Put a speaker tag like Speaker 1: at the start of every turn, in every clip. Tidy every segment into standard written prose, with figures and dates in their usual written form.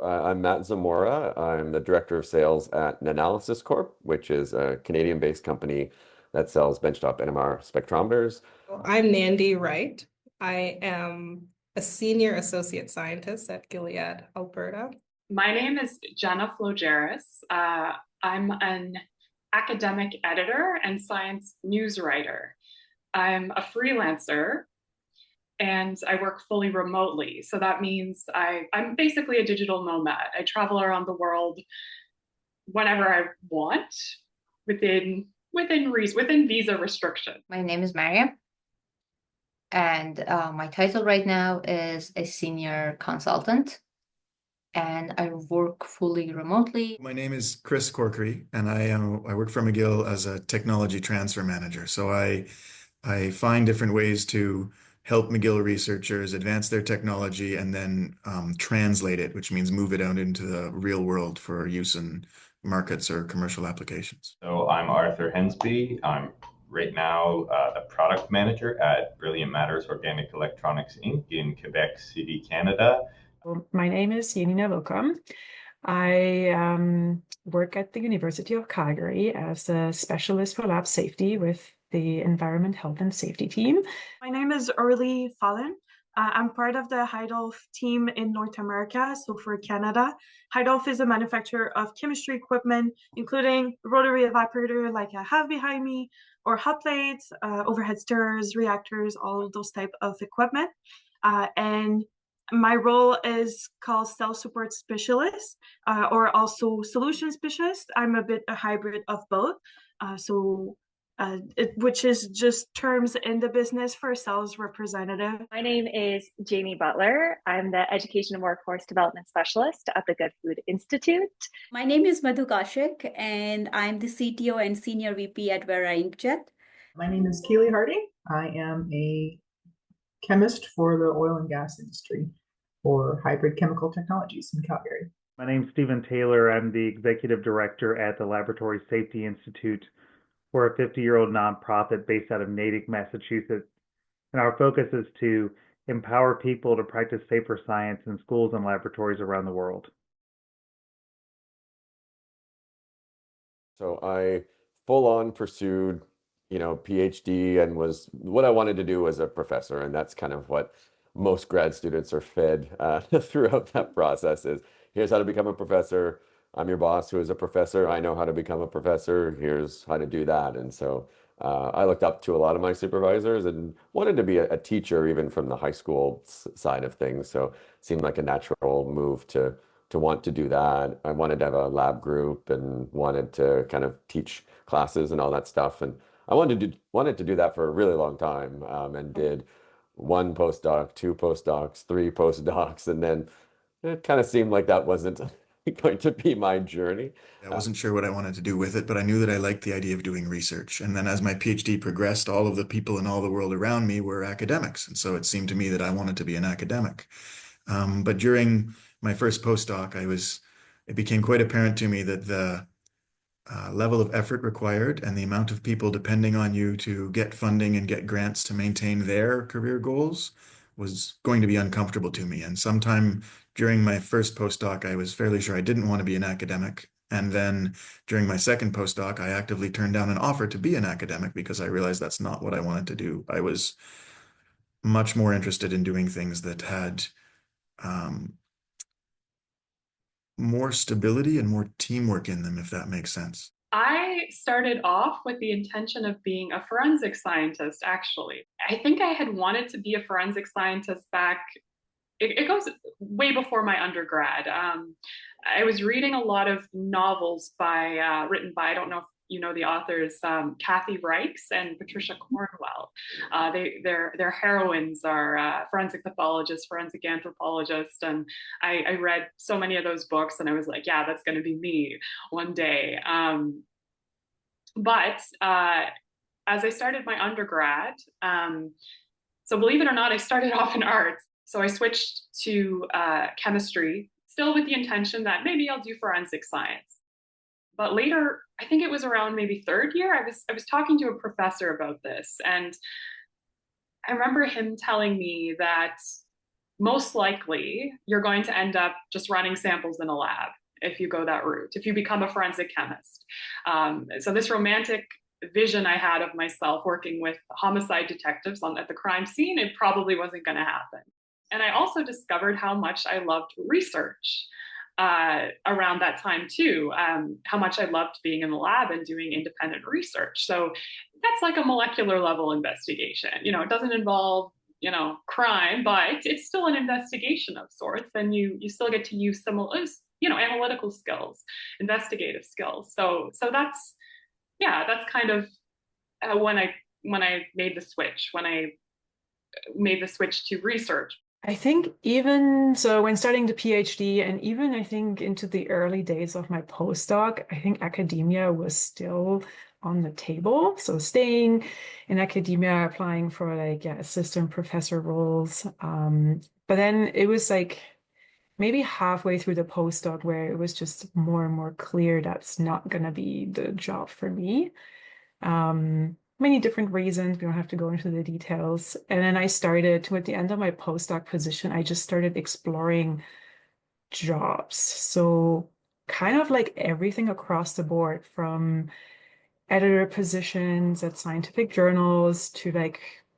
Speaker 1: I'm Matt Zamora. I'm the director of sales at Nanalysis Corp, which is a Canadian-based company that sells benchtop NMR spectrometers.
Speaker 2: I'm Nandi Wright. I am a senior associate scientist at Gilead, Alberta.
Speaker 3: My name is Jenna Flogeris. I'm an academic editor and science news writer. I'm a freelancer and I work fully remotely. So that means I'm basically a digital nomad. I travel around the world whenever I want within visa restrictions.
Speaker 4: My name is Mariam, and my title right now is a senior consultant, and I work fully remotely.
Speaker 5: My name is Chris Corkery, and I work for McGill as a technology transfer manager. So I find different ways to help McGill researchers advance their technology and then translate it, which means move it out into the real world for use in markets or commercial applications.
Speaker 6: So I'm Arthur Hensby. I'm right now the product manager at Brilliant Matters Organic Electronics Inc. in Quebec City, Canada.
Speaker 7: My name is Janina Wilkom. I work at the University of Calgary as a specialist for lab safety with the Environment, Health and Safety team.
Speaker 8: My name is Orly Fallon. I'm part of the Heidolf team in North America, so for Canada. Heidolf is a manufacturer of chemistry equipment, including rotary evaporator like I have behind me, or hot plates, overhead stirrers, reactors, all of those type of equipment. And my role is called cell support specialist, or also solution specialist. I'm a bit a hybrid of both. Which is just terms in the business for a sales representative.
Speaker 9: My name is Jamie Butler. I'm the Education and Workforce Development Specialist at the Good Food Institute.
Speaker 10: My name is Madhu Kaushik, and I'm the CTO and Senior VP at Vera Inkjet.
Speaker 11: My name is Keely Harding. I am a chemist for the oil and gas industry for hybrid chemical technologies in Calgary.
Speaker 12: My name is Stephen Taylor. I'm the Executive Director at the Laboratory Safety Institute. We're a 50-year-old nonprofit based out of Natick, Massachusetts, and our focus is to empower people to practice safer science in schools and laboratories around the world.
Speaker 1: So I full on pursued, PhD and was what I wanted to do as a professor, and that's kind of what most grad students are fed throughout that process is here's how to become a professor. I'm your boss who is a professor. I know how to become a professor. Here's how to do that. And so I looked up to a lot of my supervisors and wanted to be a teacher even from the high school side of things. So it seemed like a natural move to want to do that. I wanted to have a lab group and wanted to kind of teach classes and all that stuff. And I wanted to do that for a really long time, and did one postdoc, two postdocs, three postdocs, and then it kind of seemed like that wasn't going to be my journey.
Speaker 5: I wasn't sure what I wanted to do with it, but I knew that I liked the idea of doing research. And then as my PhD progressed, all of the people in all the world around me were academics. And so it seemed to me that I wanted to be an academic. But during my first postdoc, it became quite apparent to me that the level of effort required and the amount of people depending on you to get funding and get grants to maintain their career goals was going to be uncomfortable to me. And sometime during my first postdoc, I was fairly sure I didn't want to be an academic. And then during my second postdoc, I actively turned down an offer to be an academic because I realized that's not what I wanted to do. I was much more interested in doing things that had more stability and more teamwork in them, if that makes sense.
Speaker 3: I started off with the intention of being a forensic scientist, actually. I think I had wanted to be a forensic scientist back, it goes way before my undergrad. I was reading a lot of novels written by, I don't know if you know the authors, Kathy Reichs and Patricia Cornwell. Their heroines are forensic pathologists, forensic anthropologists, and I read so many of those books, and I was like, yeah, that's going to be me one day. But as I started my undergrad, so believe it or not, I started off in arts. So I switched to chemistry, still with the intention that maybe I'll do forensic science. But later, I think it was around maybe third year, I was talking to a professor about this. And I remember him telling me that most likely you're going to end up just running samples in a lab if you go that route, if you become a forensic chemist. So this romantic vision I had of myself working with homicide detectives at the crime scene, it probably wasn't going to happen. And I also discovered how much I loved research around that time too, how much I loved being in the lab and doing independent research. So that's like a molecular level investigation. It doesn't involve crime, but it's still an investigation of sorts, and you still get to use some analytical skills, investigative skills. So that's kind of when I made the switch to research.
Speaker 7: I think even so, when starting the PhD, and even I think into the early days of my postdoc, I think academia was still on the table. So staying in academia, applying for assistant professor roles. But then it was like maybe halfway through the postdoc where it was just more and more clear that's not going to be the job for me. Many different reasons. We don't have to go into the details. And then I started at the end of my postdoc position, I just started exploring jobs. So kind of like everything across the board, from editor positions at scientific journals to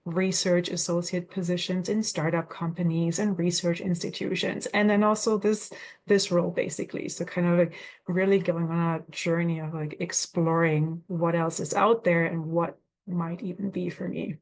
Speaker 7: research associate positions in startup companies and research institutions. And then also this role basically. So kind of really going on a journey of exploring what else is out there and what might even be for me.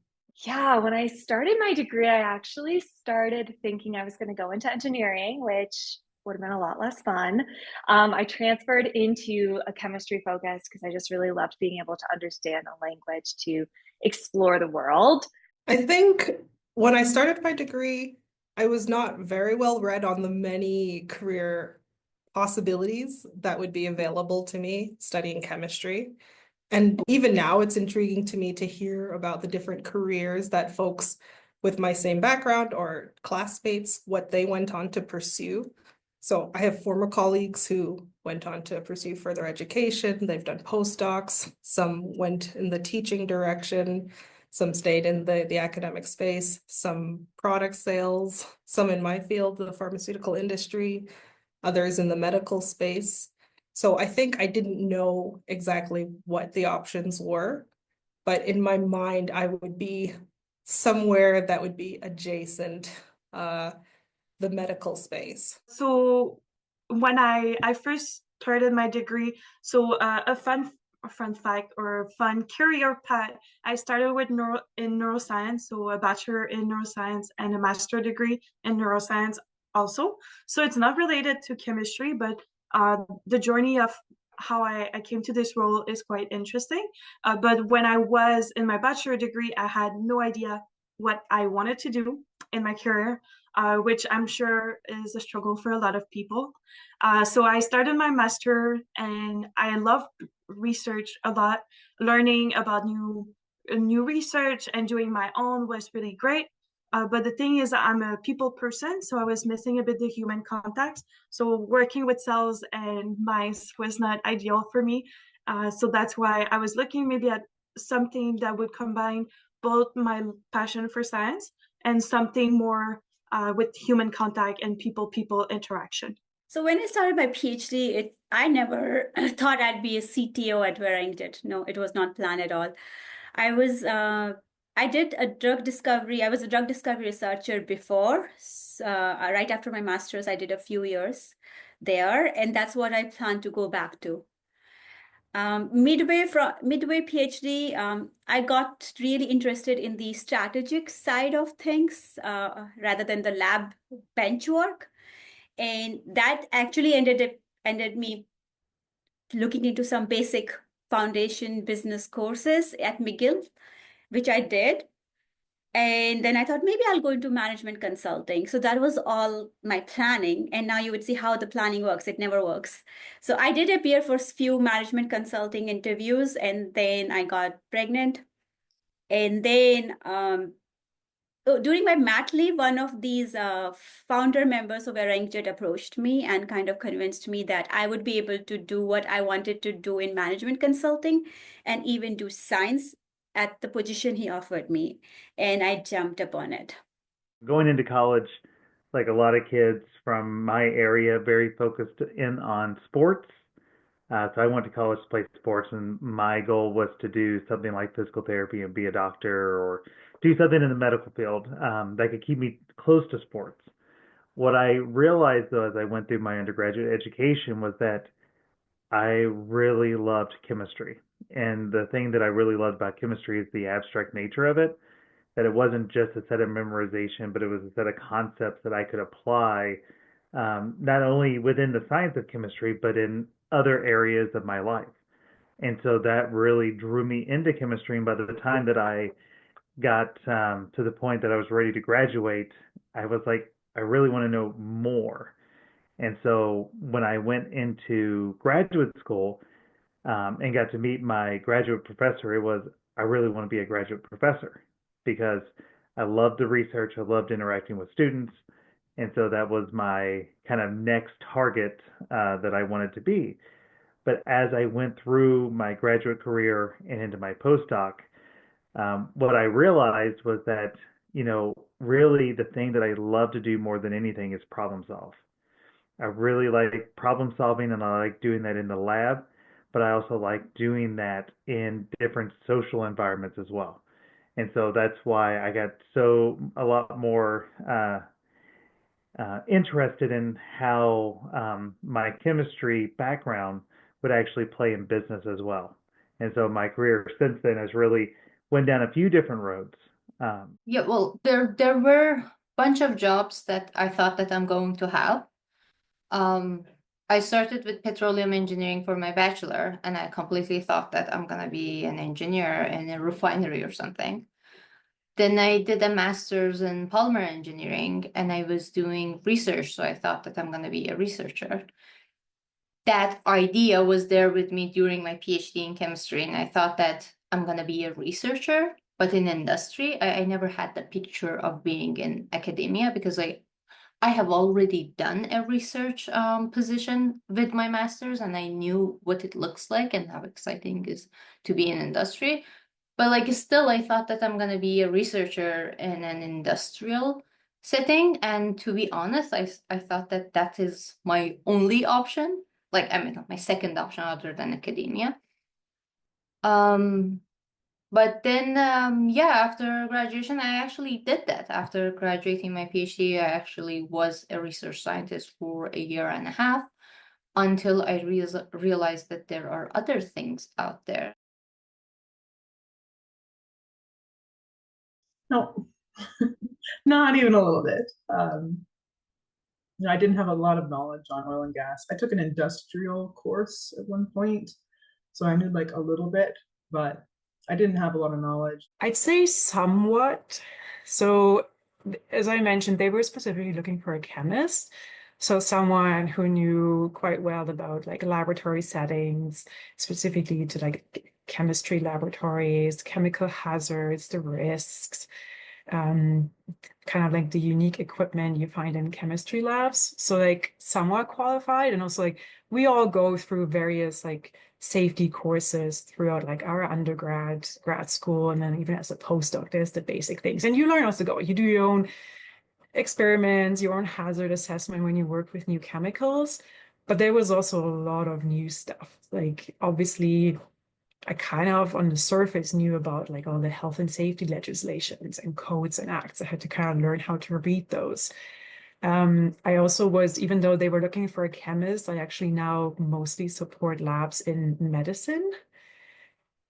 Speaker 9: Yeah, when I started my degree, I actually started thinking I was going to go into engineering, which would have been a lot less fun. I transferred into a chemistry focus because I just really loved being able to understand a language to explore the world.
Speaker 2: I think when I started my degree, I was not very well read on the many career possibilities that would be available to me studying chemistry. And even now, it's intriguing to me to hear about the different careers that folks with my same background or classmates, what they went on to pursue. So I have former colleagues who went on to pursue further education. They've done postdocs. Some went in the teaching direction. Some stayed in the academic space. Some product sales. Some in my field, the pharmaceutical industry. Others in the medical space. So I think I didn't know exactly what the options were, but in my mind, I would be somewhere that would be adjacent the medical space.
Speaker 8: So when I first started my degree, so a fun fact or fun career path, I started with in neuroscience, so a bachelor in neuroscience and a master degree in neuroscience also. So it's not related to chemistry, but the journey of how I came to this role is quite interesting. But when I was in my bachelor degree, I had no idea what I wanted to do in my career, which I'm sure is a struggle for a lot of people. So I started my master, and I love research a lot. Learning about new research and doing my own was really great. But the thing is, I'm a people person, so I was missing a bit the human contact. So working with cells and mice was not ideal for me. So that's why I was looking maybe at something that would combine both my passion for science and something more with human contact and people interaction.
Speaker 10: So when I started my PhD, I never thought I'd be a CTO at where I did. No, it was not planned at all. I did a drug discovery. I was a drug discovery researcher before. Right after my master's, I did a few years there, and that's what I plan to go back to. Midway PhD, I got really interested in the strategic side of things rather than the lab bench work. And that actually ended me looking into some basic foundation business courses at McGill, which I did. And then I thought maybe I'll go into management consulting. So that was all my planning. And now you would see how the planning works. It never works. So I did appear for a few management consulting interviews, and then I got pregnant. And then during my mat leave, one of these founder members of Arranged approached me and kind of convinced me that I would be able to do what I wanted to do in management consulting and even do science at the position he offered me. And I jumped upon it.
Speaker 12: Going into college, like a lot of kids from my area, very focused in on sports. So I went to college to play sports, and my goal was to do something like physical therapy and be a doctor or do something in the medical field that could keep me close to sports. What I realized though as I went through my undergraduate education was that I really loved chemistry. And the thing that I really loved about chemistry is the abstract nature of it, that it wasn't just a set of memorization, but it was a set of concepts that I could apply not only within the science of chemistry, but in other areas of my life. And so that really drew me into chemistry. And by the time that I got to the point that I was ready to graduate, I was like, I really want to know more. And so when I went into graduate school and got to meet my graduate professor, it was, I really want to be a graduate professor because I loved the research, I loved interacting with students. And so that was my kind of next target that I wanted to be. But as I went through my graduate career and into my postdoc, what I realized was that, really the thing that I love to do more than anything is problem solve. I really like problem solving and I like doing that in the lab, but I also like doing that in different social environments as well. And so that's why I got a lot more interested in how my chemistry background would actually play in business as well. And so my career since then has really went down a few different roads.
Speaker 4: Yeah, well, there were a bunch of jobs that I thought that I'm going to have. Um, I started with petroleum engineering for my bachelor, and I completely thought that I'm gonna be an engineer in a refinery or something. Then I did a master's in polymer engineering, and I was doing research, so I thought that I'm gonna be a researcher. That idea was there with me during my PhD in chemistry, and I thought that I'm gonna be a researcher, but in industry. I never had the picture of being in academia because I have already done a research position with my master's, and I knew what it looks like and how exciting it is to be in industry. But like still, I thought that I'm gonna be a researcher in an industrial setting, and to be honest, I thought that that is my only option. Like I mean, my second option other than academia. Um, but then, yeah, after graduation, I actually did that. After graduating my PhD, I actually was a research scientist for a year and a half until I realized that there are other things out there.
Speaker 11: No, not even a little bit. I didn't have a lot of knowledge on oil and gas. I took an industrial course at one point, so I knew like a little bit, but I didn't have a lot of knowledge.
Speaker 7: I'd say somewhat. So, as I mentioned, they were specifically looking for a chemist. So, someone who knew quite well about like laboratory settings, specifically to like chemistry laboratories, chemical hazards, the risks, um, kind of like the unique equipment you find in chemistry labs. So like somewhat qualified, and also like we all go through various like safety courses throughout like our grad school, and then even as a postdoc, there's the basic things. And you learn as to go. You do your own experiments, your own hazard assessment when you work with new chemicals. But there was also a lot of new stuff. Like obviously I kind of on the surface knew about like all the health and safety legislations and codes and acts. I had to kind of learn how to read those. I also was, even though they were looking for a chemist, I actually now mostly support labs in medicine.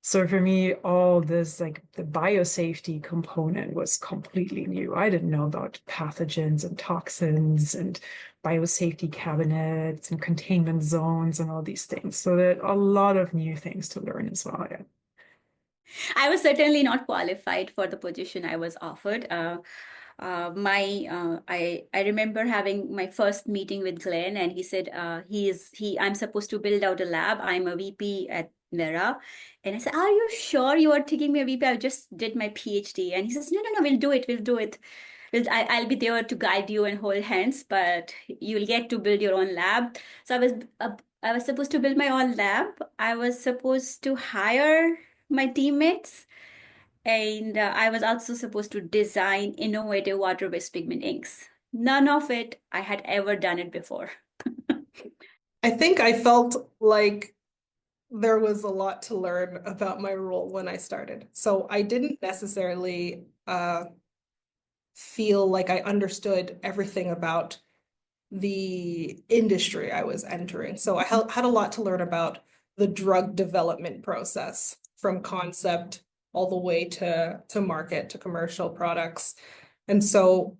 Speaker 7: So for me, all this like the biosafety component was completely new. I didn't know about pathogens and toxins and biosafety cabinets and containment zones and all these things. So there are a lot of new things to learn as well. Yeah.
Speaker 10: I was certainly not qualified for the position I was offered. I remember having my first meeting with Glenn, and he said I'm supposed to build out a lab. I'm a VP at Mira, and I said, "Are you sure you are taking me a VP? I just did my PhD." And he says, "No, we'll do it. We'll do it. I'll be there to guide you and hold hands, but you'll get to build your own lab." So I was supposed to build my own lab. I was supposed to hire my teammates. And I was also supposed to design innovative water-based pigment inks. None of it I had ever done it before.
Speaker 2: I think I felt like there was a lot to learn about my role when I started. So I didn't necessarily feel like I understood everything about the industry I was entering. So I had a lot to learn about the drug development process from concept all the way to market to commercial products. And so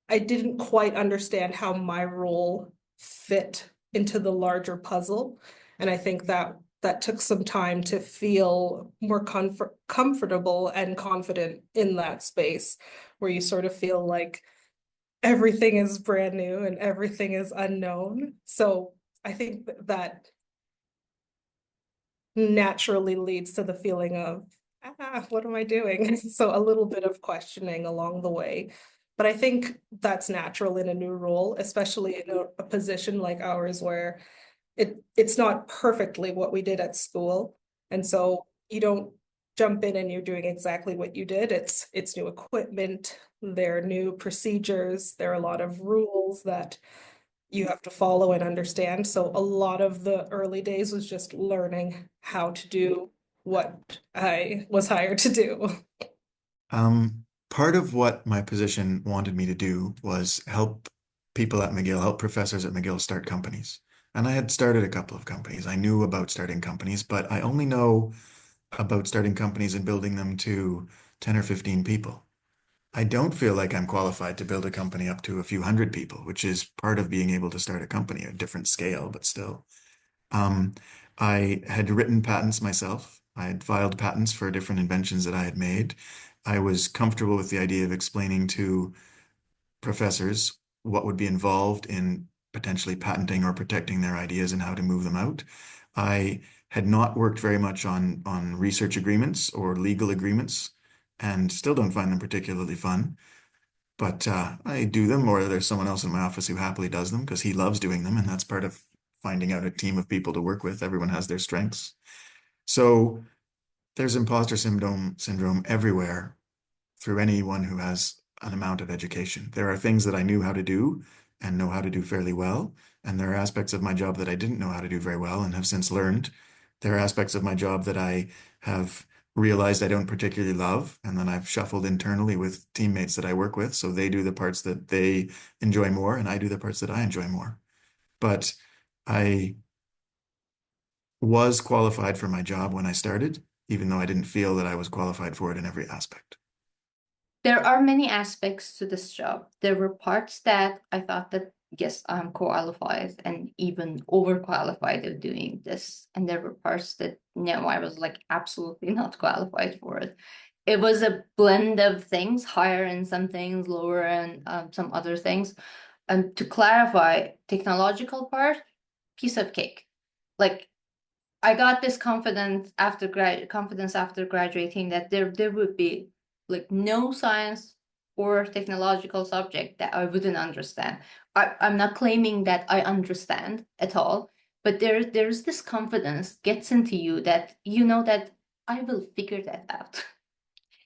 Speaker 2: I didn't quite understand how my role fit into the larger puzzle. And I think that took some time to feel more comfortable and confident in that space where you sort of feel like everything is brand new and everything is unknown. So I think that naturally leads to the feeling of, what am I doing? So a little bit of questioning along the way. But I think that's natural in a new role, especially in a position like ours where it's not perfectly what we did at school. And so you don't jump in and you're doing exactly what you did. It's new equipment, there are new procedures, there are a lot of rules that you have to follow and understand. So a lot of the early days was just learning how to do what I was hired to do.
Speaker 5: Part of what my position wanted me to do was help people at McGill, help professors at McGill start companies. And I had started a couple of companies. I knew about starting companies, but I only know about starting companies and building them to 10 or 15 people. I don't feel like I'm qualified to build a company up to a few hundred people, which is part of being able to start a company, a different scale, but still. Um, I had written patents myself. I had filed patents for different inventions that I had made. I was comfortable with the idea of explaining to professors what would be involved in potentially patenting or protecting their ideas and how to move them out. I had not worked very much on research agreements or legal agreements and still don't find them particularly fun. But I do them, or there's someone else in my office who happily does them because he loves doing them, and that's part of finding out a team of people to work with. Everyone has their strengths. So there's imposter syndrome everywhere through anyone who has an amount of education. There are things that I knew how to do and know how to do fairly well, and there are aspects of my job that I didn't know how to do very well and have since learned. There are aspects of my job that I have realized I don't particularly love, and then I've shuffled internally with teammates that I work with, so they do the parts that they enjoy more, and I do the parts that I enjoy more. But I was qualified for my job when I started, even though I didn't feel that I was qualified for it in every aspect.
Speaker 4: There are many aspects to this job. There were parts that I thought that, yes, I'm qualified and even overqualified of doing this. And there were parts that, no, I was like absolutely not qualified for it. It was a blend of things, higher in some things, lower in some other things. And to clarify, technological part, piece of cake. Like I got this confidence after graduating that there would be like no science or technological subject that I wouldn't understand. I'm not claiming that I understand at all, but there's this confidence gets into you that you know that I will figure that out.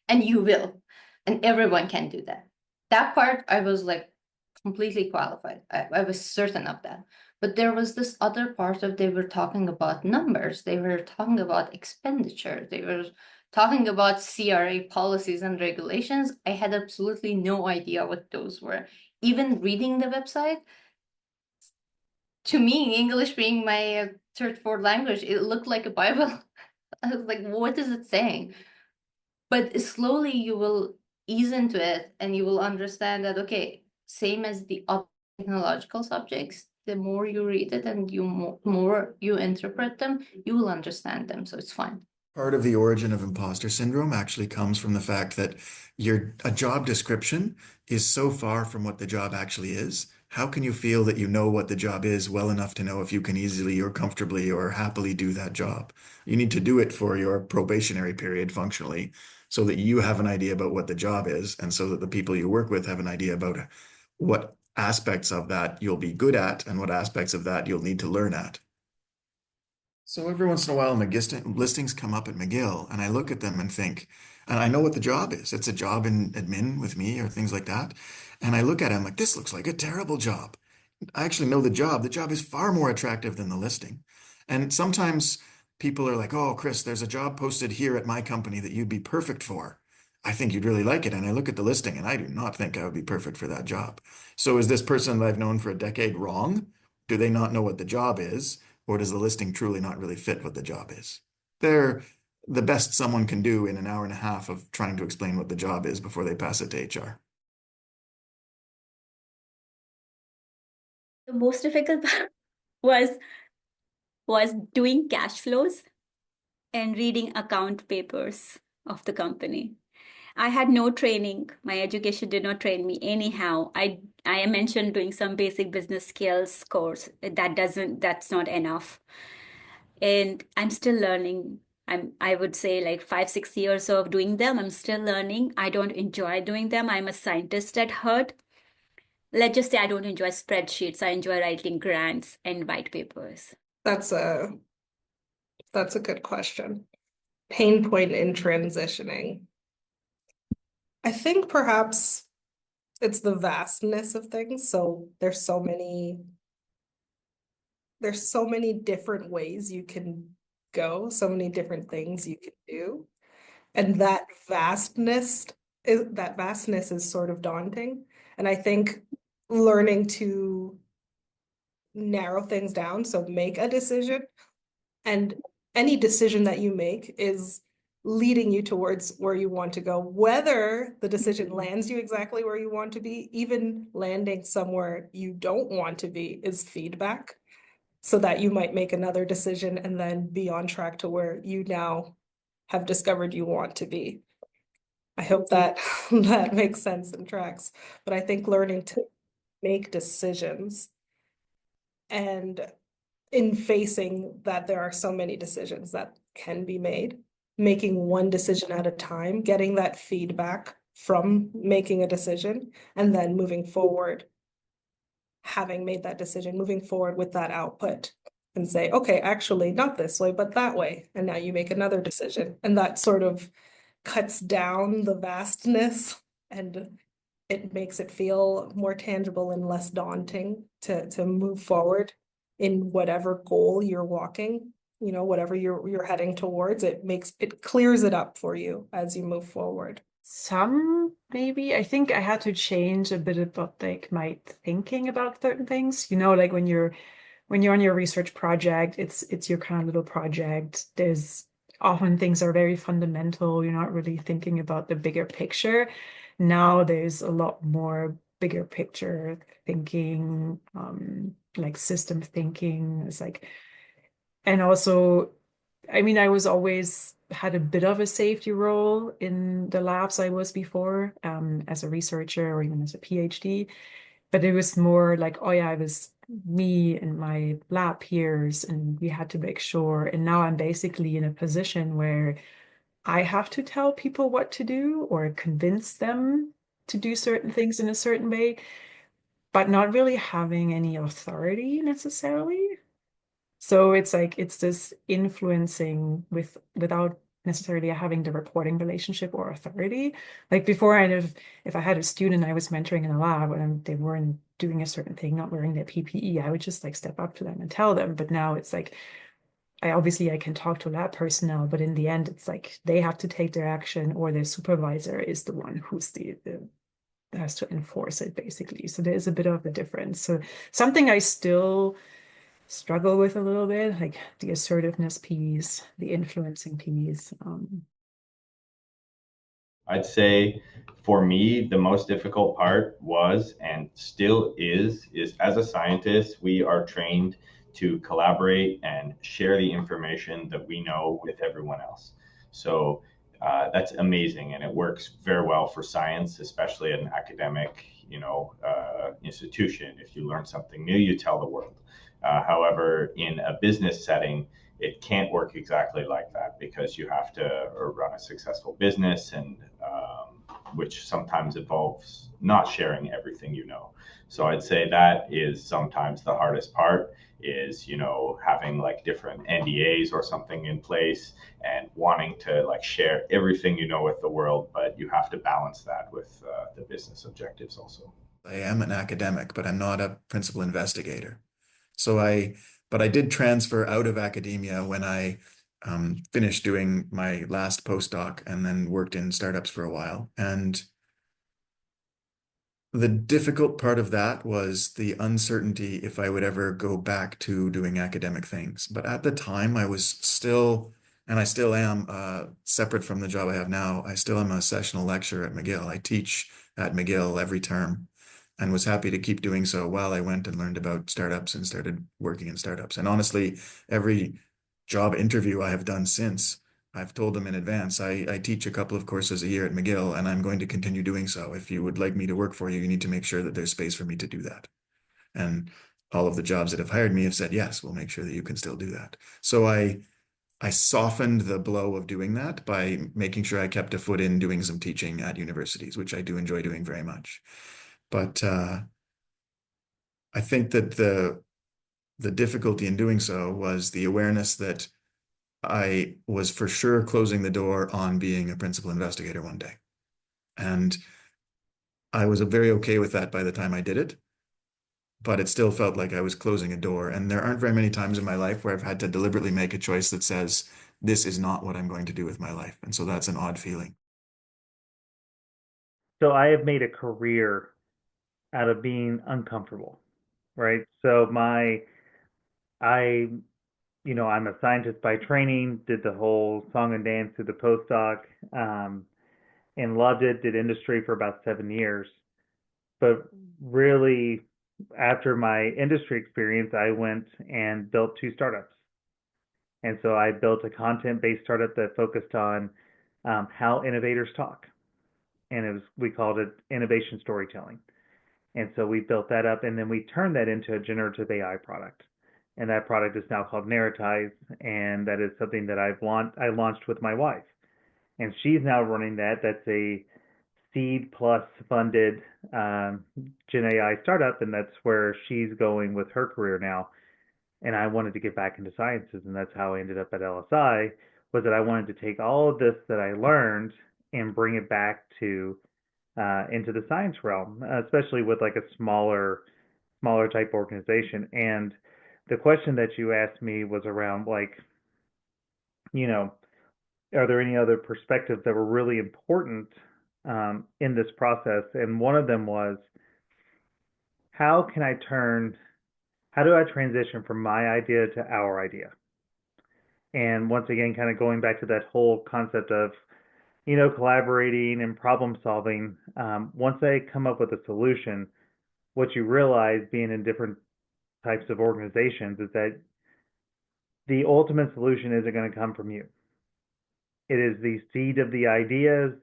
Speaker 4: And you will. And everyone can do that. That part I was like completely qualified. I was certain of that. But there was this other part of they were talking about numbers, they were talking about expenditure, they were talking about CRA policies and regulations. I had absolutely no idea what those were. Even reading the website, to me, English being my third, fourth language, it looked like a Bible. I was like, what is it saying? But slowly you will ease into it and you will understand that, okay, same as the other technological subjects, the more you read it and more you interpret them, you will understand them. So it's fine.
Speaker 5: Part of the origin of imposter syndrome actually comes from the fact that a job description is so far from what the job actually is. How can you feel that you know what the job is well enough to know if you can easily or comfortably or happily do that job? You need to do it for your probationary period functionally so that you have an idea about what the job is and so that the people you work with have an idea about what aspects of that you'll be good at and what aspects of that you'll need to learn at. So every once in a while, listings come up at McGill, and I look at them and think, and I know what the job is. It's a job in admin with me or things like that. And I look at it, I'm like, this looks like a terrible job. I actually know the job. The job is far more attractive than the listing. And sometimes people are like, oh, Chris, there's a job posted here at my company that you'd be perfect for. I think you'd really like it. And I look at the listing and I do not think I would be perfect for that job. So is this person that I've known for a decade wrong? Do they not know what the job is? Or does the listing truly not really fit what the job is? They're the best someone can do in an hour and a half of trying to explain what the job is before they pass it to HR.
Speaker 10: The most difficult part was was doing cash flows and reading account papers of the company. I had no training. My education did not train me anyhow. I mentioned doing some basic business skills course. That's not enough. And I'm still learning. I would say like 5, 6 years of doing them. I'm still learning. I don't enjoy doing them. I'm a scientist at heart. Let's just say I don't enjoy spreadsheets. I enjoy writing grants and white papers.
Speaker 2: That's a good question. Pain point in transitioning. I think perhaps it's the vastness of things. So there's so many different ways you can go, so many different things you can do. And that vastness is sort of daunting. And I think learning to narrow things down, so make a decision, and any decision that you make is leading you towards where you want to go. Whether the decision lands you exactly where you want to be, even landing somewhere you don't want to be, is feedback, so that you might make another decision and then be on track to where you now have discovered you want to be. I hope that that makes sense and tracks. But I think learning to make decisions, and in facing that there are so many decisions that can be made, making one decision at a time, getting that feedback from making a decision, and then moving forward, having made that decision, moving forward with that output and say, okay, actually not this way, but that way. And now you make another decision. And that sort of cuts down the vastness, and it makes it feel more tangible and less daunting to move forward in whatever goal you're walking, whatever you're heading towards. It clears it up for you as you move forward.
Speaker 7: Some maybe. I think I had to change a bit about like my thinking about certain things. Like when you're on your research project, it's your kind of little project. There's often things are very fundamental. You're not really thinking about the bigger picture. Now there's a lot more bigger picture thinking, like system thinking. It's like, and also, I mean, I was always had a bit of a safety role in the labs I was before, as a researcher or even as a PhD. But it was more like, oh yeah, it was me and my lab peers, and we had to make sure. And now I'm basically in a position where I have to tell people what to do or convince them to do certain things in a certain way, but not really having any authority necessarily. So it's like it's this influencing without necessarily having the reporting relationship or authority. Like before, if I had a student I was mentoring in a lab and they weren't doing a certain thing, not wearing their PPE, I would just like step up to them and tell them. But now it's like I can talk to lab personnel, but in the end, it's like they have to take their action, or their supervisor is the one who's the has to enforce it basically. So there's a bit of a difference. So something I still struggle with a little bit, like the assertiveness piece, the influencing piece.
Speaker 6: I'd say for me, the most difficult part was and still is as a scientist, we are trained to collaborate and share the information that we know with everyone else. So that's amazing, and it works very well for science, especially an academic, institution. If you learn something new, you tell the world. However, in a business setting, it can't work exactly like that because you have to run a successful business and which sometimes involves not sharing everything you know. So I'd say that is sometimes the hardest part is, having like different NDAs or something in place and wanting to like share everything you know with the world, but you have to balance that with the business objectives also.
Speaker 5: I am an academic, but I'm not a principal investigator. But I did transfer out of academia when I finished doing my last postdoc and then worked in startups for a while. And the difficult part of that was the uncertainty if I would ever go back to doing academic things. But at the time, I was still, and I still am, separate from the job I have now, I still am a sessional lecturer at McGill. I teach at McGill every term and was happy to keep doing so while I went and learned about startups and started working in startups. And honestly, every job interview I have done since, I've told them in advance, I teach a couple of courses a year at McGill, and I'm going to continue doing so. If you would like me to work for you, you need to make sure that there's space for me to do that. And all of the jobs that have hired me have said, yes, we'll make sure that you can still do that. So I softened the blow of doing that by making sure I kept a foot in doing some teaching at universities, which I do enjoy doing very much. But I think that the difficulty in doing so was the awareness that I was for sure closing the door on being a principal investigator one day. And I was very okay with that by the time I did it, but it still felt like I was closing a door. And there aren't very many times in my life where I've had to deliberately make a choice that says, this is not what I'm going to do with my life. And so that's an odd feeling.
Speaker 12: So I have made a career out of being uncomfortable, right? So I, I'm a scientist by training, did the whole song and dance through the postdoc, and loved it, did industry for about 7 years. But really, after my industry experience, I went and built 2 startups. And so I built a content-based startup that focused on how innovators talk. And we called it innovation storytelling. And so we built that up, and then we turned that into a generative AI product. And that product is now called Narratize, and that is something that I launched with my wife. And she's now running that. That's a seed plus funded Gen AI startup, and that's where she's going with her career now. And I wanted to get back into sciences, and that's how I ended up at LSI, was that I wanted to take all of this that I learned and bring it back to into the science realm, especially with like a smaller type organization. And the question that you asked me was around like, you know, are there any other perspectives that were really important in this process? And one of them was, how do I transition from my idea to our idea? And once again, kind of going back to that whole concept of, collaborating and problem solving. Once I come up with a solution, what you realize being in different types of organizations is that the ultimate solution isn't going to come from you. It is the seed of the ideas,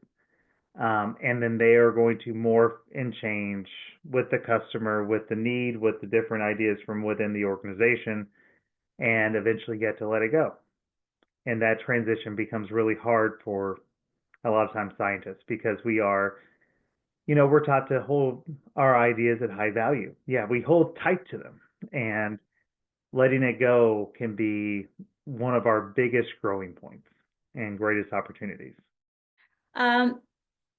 Speaker 12: and then they are going to morph and change with the customer, with the need, with the different ideas from within the organization, and eventually get to let it go. And that transition becomes really hard for a lot of times scientists, because we're taught to hold our ideas at high value. Yeah, we hold tight to them, and letting it go can be one of our biggest growing points and greatest opportunities.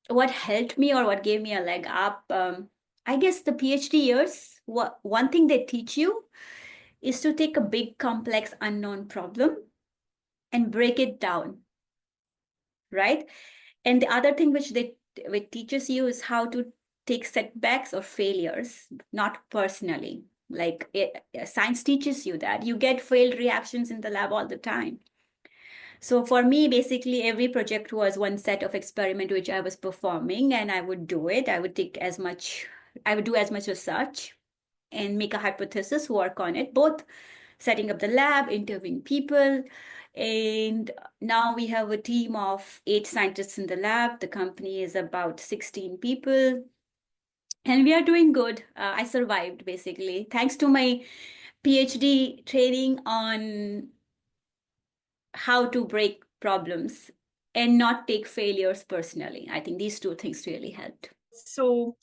Speaker 10: What helped me or what gave me a leg up, I guess the PhD years, one thing they teach you is to take a big, complex, unknown problem and break it down, right? And the other thing which teaches you is how to take setbacks or failures, not personally. Like science teaches you that. You get failed reactions in the lab all the time. So for me, basically, every project was one set of experiment which I was performing, and I would do it. I would do as much research and make a hypothesis, work on it, both setting up the lab, interviewing people. And now we have a team of 8 scientists in the lab. The company is about 16 people. And we are doing good. I survived, basically, thanks to my PhD training on how to break problems and not take failures personally. I think these two things really helped.
Speaker 8: So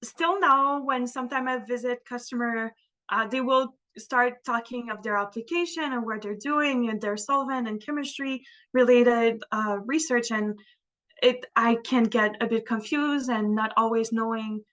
Speaker 8: still now, when sometime I visit customer, they will start talking of their application and what they're doing and their solvent and chemistry related research, and I can get a bit confused and not always knowing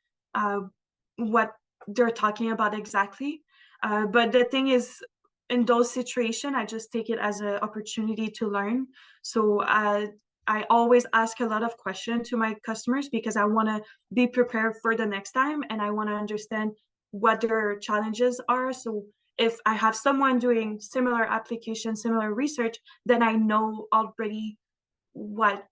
Speaker 8: what they're talking about exactly. But the thing is, in those situations, I just take it as an opportunity to learn. So I always ask a lot of questions to my customers because I want to be prepared for the next time, and I want to understand what their challenges are. So if I have someone doing similar application, similar research, then I know already what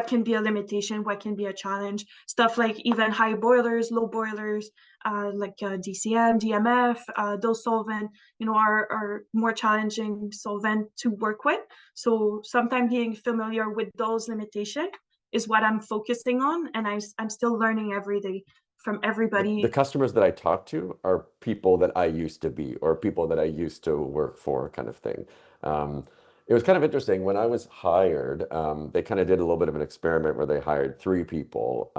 Speaker 8: can be a limitation, what can be a challenge, stuff like even high boilers, low boilers, like DCM, DMF, those solvent, are more challenging solvent to work with. So sometimes being familiar with those limitations is what I'm focusing on, and I'm still learning every day from everybody.
Speaker 1: The customers that I talk to are people that I used to be, or people that I used to work for, kind of thing. It was kind of interesting when I was hired. They kind of did a little bit of an experiment where they hired three people,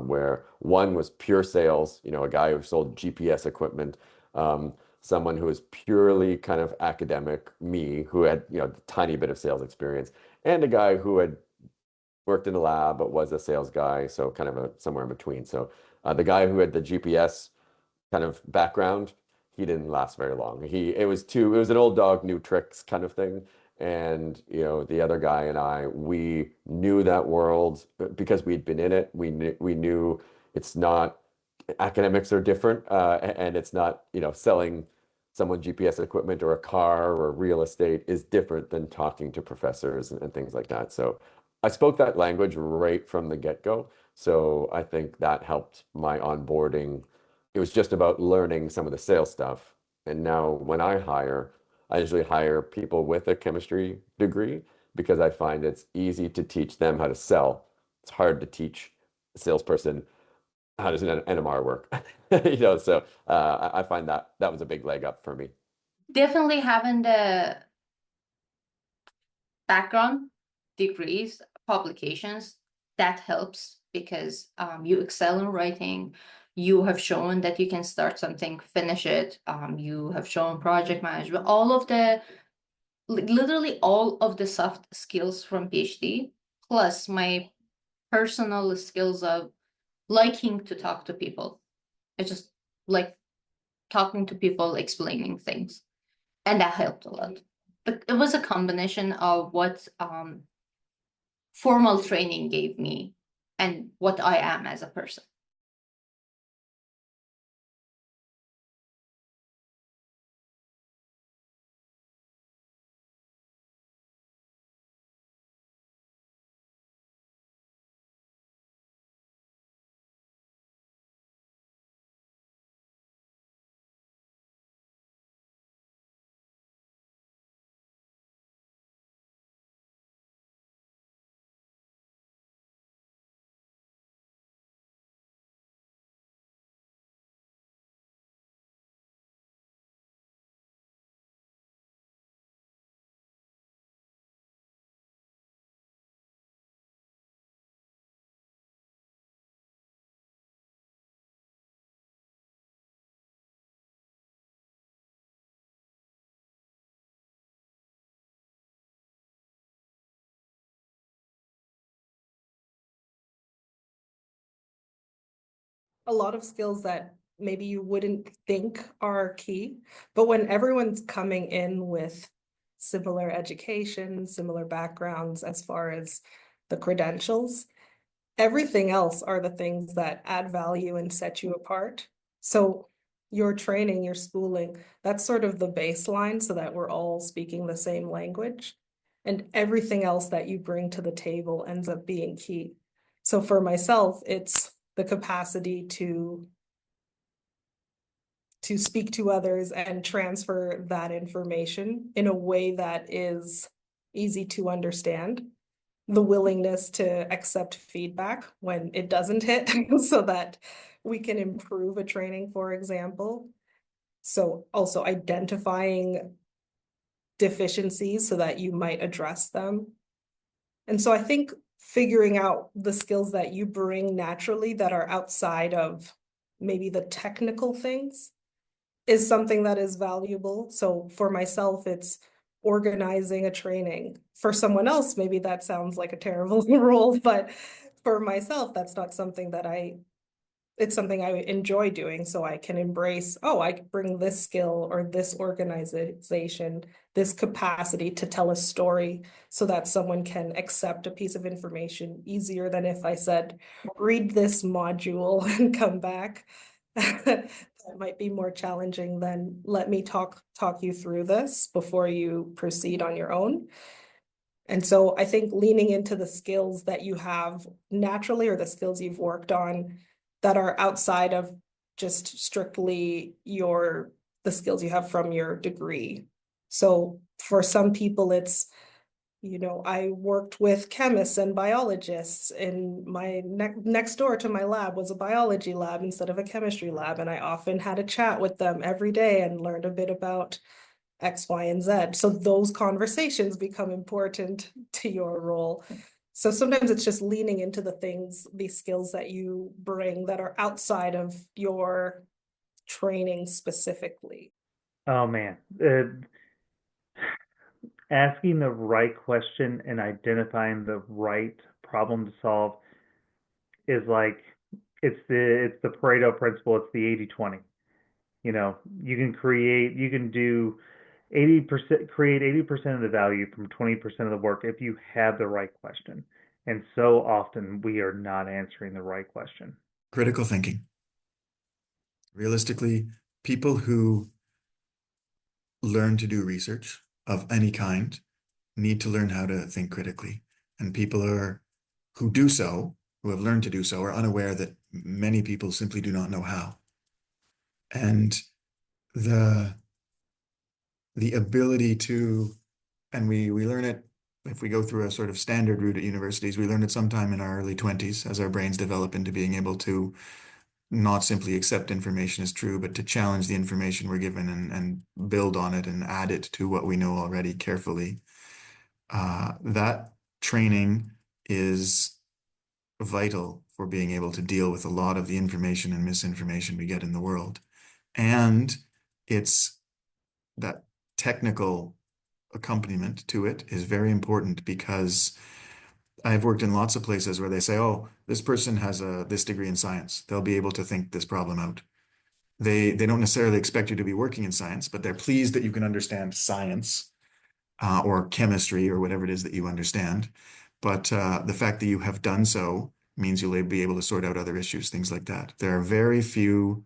Speaker 1: where one was pure sales, a guy who sold GPS equipment, someone who was purely kind of academic, me, who had, a tiny bit of sales experience, and a guy who had worked in a lab but was a sales guy, so kind of somewhere in between. So the guy who had the GPS kind of background, he didn't last very long. It was an old dog, new tricks kind of thing. And the other guy and I, we knew that world because we'd been in it. We knew it's not, academics are different, and it's not, selling someone GPS equipment or a car or real estate is different than talking to professors and things like that. So I spoke that language right from the get-go. So I think that helped my onboarding. It was just about learning some of the sales stuff. And now when I usually hire people with a chemistry degree because I find it's easy to teach them how to sell. It's hard to teach a salesperson how does an NMR work. So I find that was a big leg up for me.
Speaker 4: Definitely having the background degrees, publications, that helps because you excel in writing. You have shown that you can start something, finish it. You have shown project management, literally all of the soft skills from PhD, plus my personal skills of liking to talk to people. I just like talking to people, explaining things, and that helped a lot. But it was a combination of what formal training gave me and what I am as a person.
Speaker 2: A lot of skills that maybe you wouldn't think are key, but when everyone's coming in with similar education, similar backgrounds as far as the credentials, everything else are the things that add value and set you apart. So your training, your schooling, that's sort of the baseline so that we're all speaking the same language. And everything else that you bring to the table ends up being key. So for myself, it's the capacity to speak to others and transfer that information in a way that is easy to understand, the willingness to accept feedback when it doesn't hit so that we can improve a training, for example. So also identifying deficiencies so that you might address them. And so I think figuring out the skills that you bring naturally that are outside of maybe the technical things is something that is valuable. So for myself, it's organizing a training. For someone else, maybe that sounds like a terrible role, but for myself, that's not something that it's something I enjoy doing. So I can embrace, oh, I can bring this skill or this organization, this capacity to tell a story so that someone can accept a piece of information easier than if I said, read this module and come back. That might be more challenging than let me talk you through this before you proceed on your own. And so I think leaning into the skills that you have naturally or the skills you've worked on that are outside of just strictly the skills you have from your degree. So for some people, it's, I worked with chemists and biologists, and my next door to my lab was a biology lab instead of a chemistry lab. And I often had a chat with them every day and learned a bit about X, Y, and Z. So those conversations become important to your role. So sometimes it's just leaning into these skills that you bring that are outside of your training specifically.
Speaker 12: Oh man, asking the right question and identifying the right problem to solve is like it's the Pareto principle. It's the 80-20. You know, you can do 80% create 80% of the value from 20% of the work if you have the right question. And so often we are not answering the right question.
Speaker 5: Critical thinking. Realistically, people who learn to do research of any kind need to learn how to think critically. And people who do so, who have learned to do so, are unaware that many people simply do not know how. And the ability to, and we learn it if we go through a sort of standard route at universities, we learn it sometime in our early 20s as our brains develop into being able to not simply accept information as true, but to challenge the information we're given and build on it and add it to what we know already carefully. That training is vital for being able to deal with a lot of the information and misinformation we get in the world. And it's that technical accompaniment to it is very important because I've worked in lots of places where they say, oh, this person has this degree in science. They'll be able to think this problem out. They don't necessarily expect you to be working in science, but they're pleased that you can understand science or chemistry or whatever it is that you understand. But the fact that you have done so means you'll be able to sort out other issues, things like that. There are very few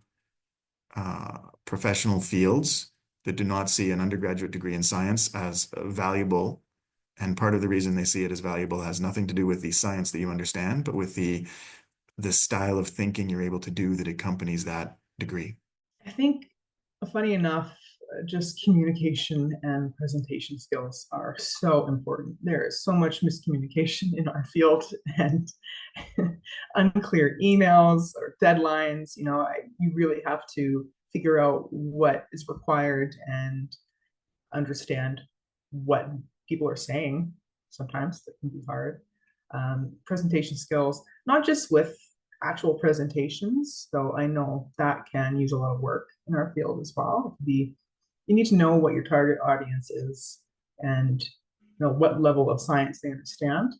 Speaker 5: professional fields that do not see an undergraduate degree in science as valuable. And part of the reason they see it as valuable has nothing to do with the science that you understand, but with the style of thinking you're able to do that accompanies that degree.
Speaker 11: I think, funny enough, just communication and presentation skills are so important. There is so much miscommunication in our field and unclear emails or deadlines. You really have to figure out what is required and understand what people are saying. Sometimes that can be hard. Presentation skills, not just with actual presentations, though I know that can use a lot of work in our field as well. You need to know what your target audience is and know what level of science they understand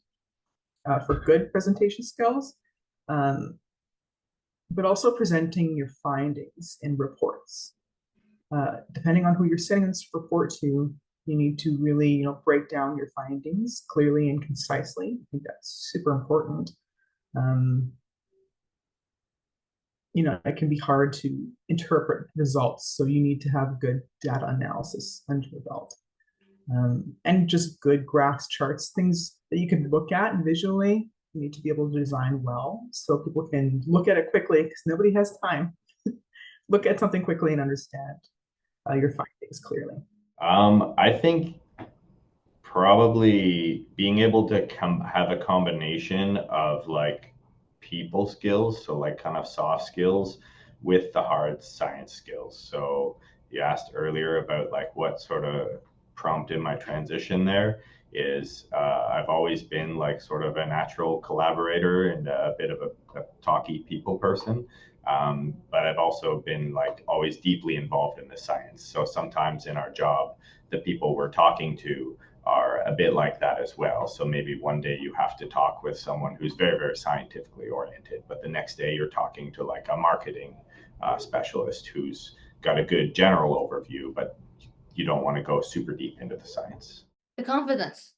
Speaker 11: for good presentation skills, but also presenting your findings in reports. Depending on who you're sending this report to, you need to really, break down your findings clearly and concisely. I think that's super important. It can be hard to interpret results, so you need to have good data analysis under the belt. And just good graphs, charts, things that you can look at visually. You need to be able to design well so people can look at it quickly because nobody has time. Look at something quickly and understand your findings clearly.
Speaker 6: I think probably being able to have a combination of like people skills, so like kind of soft skills with the hard science skills. So you asked earlier about like what sort of prompted my transition there. is I've always been like sort of a natural collaborator and a bit of a talky people person. But I've also been like always deeply involved in the science. So sometimes in our job, the people we're talking to are a bit like that as well. So maybe one day you have to talk with someone who's very, very scientifically oriented, but the next day you're talking to like a marketing specialist who's got a good general overview, but you don't want to go super deep into the science.
Speaker 4: The confidence,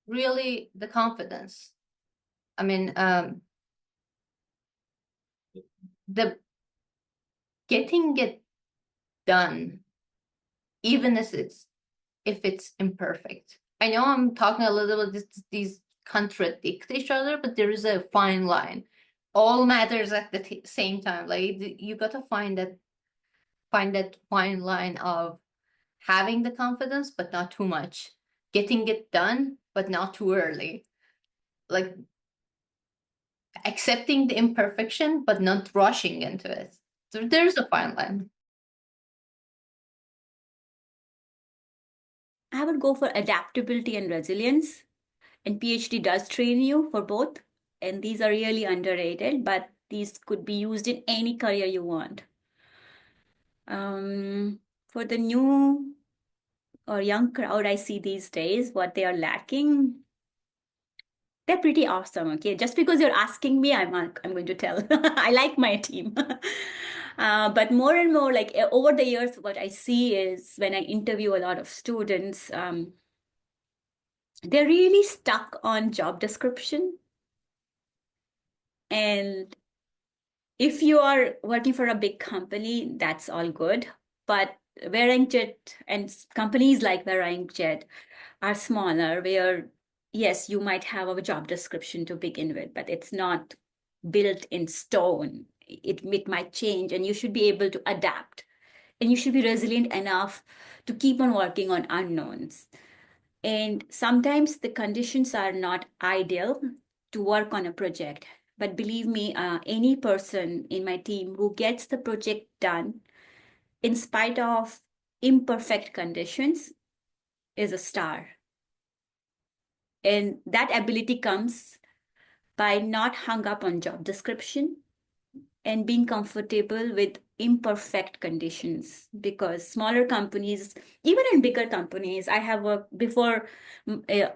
Speaker 4: really, the confidence. I mean, the getting it done, even if it's imperfect. I know I'm talking a little bit, these contradict each other, but there is a fine line. All matters at the same time. Like you got to find that fine line of having the confidence, but not too much, getting it done, but not too early, like accepting the imperfection, but not rushing into it. So there's a fine line.
Speaker 10: I would go for adaptability and resilience. And PhD does train you for both. And these are really underrated, but these could be used in any career you want. For the new or young crowd I see these days, what they are lacking, they're pretty awesome. Okay, just because you're asking me, I'm going to tell. I like my team. But more and more, like over the years, what I see is when I interview a lot of students, they're really stuck on job description. And if you are working for a big company, that's all good. But Varingjet and companies like Varingjet are smaller, where yes, you might have a job description to begin with, but it's not built in stone. It might change, and you should be able to adapt. And you should be resilient enough to keep on working on unknowns. And sometimes the conditions are not ideal to work on a project. But believe me, any person in my team who gets the project done in spite of imperfect conditions is a star. And that ability comes by not hung up on job description and being comfortable with imperfect conditions, because smaller companies, even in bigger companies, I have worked before,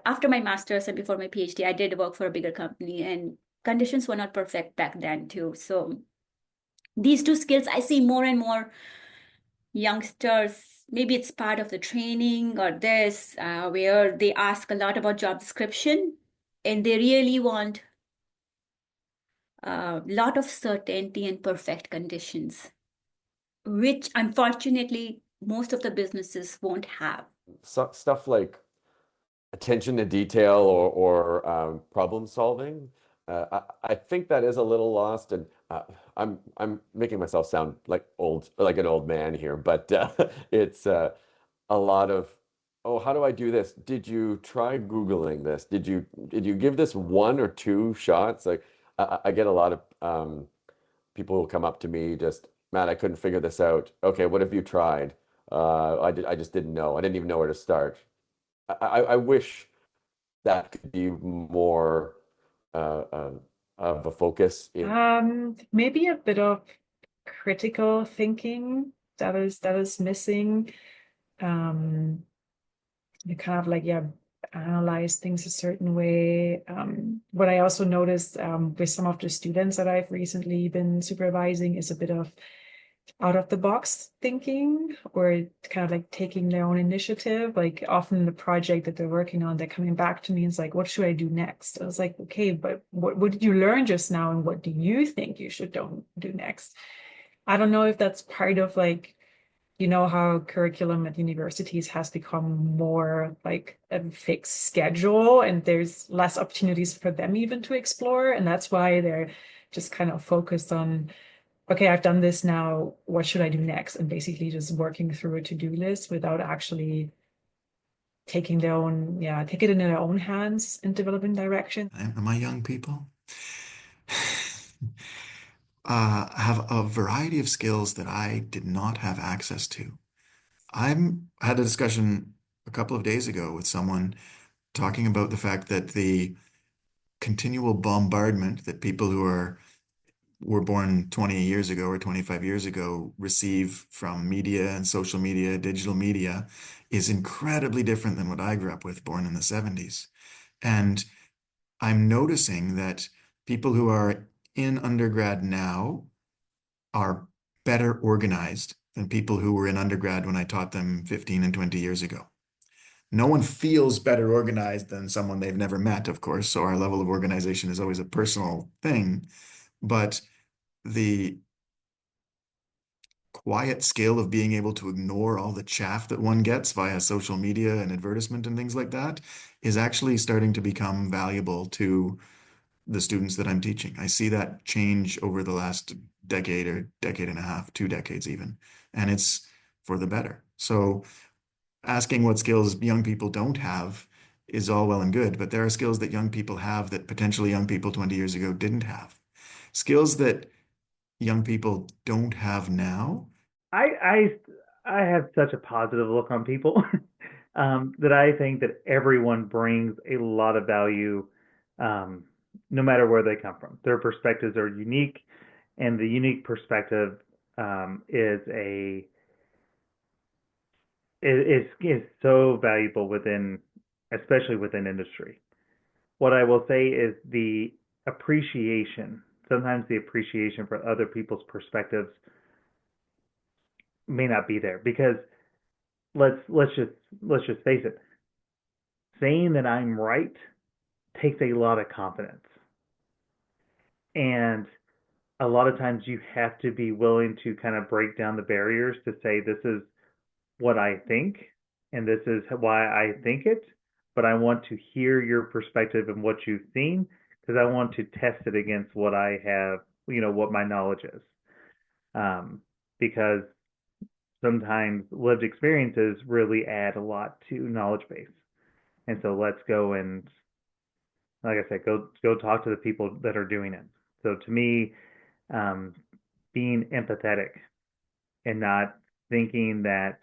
Speaker 10: after my master's and before my PhD, I did work for a bigger company, and conditions were not perfect back then too. So these two skills I see more and more youngsters, maybe it's part of the training or this, where they ask a lot about job description and they really want a lot of certainty and perfect conditions, which unfortunately most of the businesses won't have.
Speaker 1: So, stuff like attention to detail or problem solving. I think that is a little lost, and I'm making myself sound like an old man here, but it's a lot of, oh, how do I do this? Did you try Googling this? Did you give this one or two shots? Like I get a lot of people who come up to me just, Matt, I couldn't figure this out. Okay, what have you tried? I just didn't know. I didn't even know where to start. I wish that could be more of a focus in.
Speaker 7: Maybe a bit of critical thinking that is missing. You kind of like, yeah, analyze things a certain way. What I also noticed with some of the students that I've recently been supervising is a bit of out of the box thinking, or kind of like taking their own initiative. Like often the project that they're working on, they're coming back to me and it's like, what should I do next? I was like, okay, but what did you learn just now, and what do you think you should do next? I don't know if that's part of like, how curriculum at universities has become more like a fixed schedule and there's less opportunities for them even to explore. And that's why they're just kind of focused on, okay, I've done this now, what should I do next? And basically just working through a to-do list without actually taking take it in their own hands and developing direction.
Speaker 5: My young people have a variety of skills that I did not have access to. I had a discussion a couple of days ago with someone talking about the fact that the continual bombardment that people who were born 20 years ago or 25 years ago receive from media and social media, digital media, is incredibly different than what I grew up with, born in the 70s. And I'm noticing that people who are in undergrad now are better organized than people who were in undergrad when I taught them 15 and 20 years ago. No one feels better organized than someone they've never met, of course. So our level of organization is always a personal thing. But the quiet skill of being able to ignore all the chaff that one gets via social media and advertisement and things like that is actually starting to become valuable to the students that I'm teaching. I see that change over the last decade or decade and a half, 2 decades even, and it's for the better. So asking what skills young people don't have is all well and good, but there are skills that young people have that potentially young people 20 years ago didn't have. Skills that young people don't have now.
Speaker 12: I have such a positive look on people that I think that everyone brings a lot of value, um, no matter where they come from. Their perspectives are unique, and the unique perspective is is so valuable within, especially within industry. What I will say is the appreciation, sometimes the appreciation for other people's perspectives may not be there because let's let's just let's just face it. Saying that I'm right takes a lot of confidence. And a lot of times you have to be willing to kind of break down the barriers to say this is what I think and this is why I think it, but I want to hear your perspective and what you've seen because I want to test it against what I have, what my knowledge is. Um, because sometimes lived experiences really add a lot to knowledge base. And so let's go and, like I said, go talk to the people that are doing it. So to me, um, being empathetic and not thinking that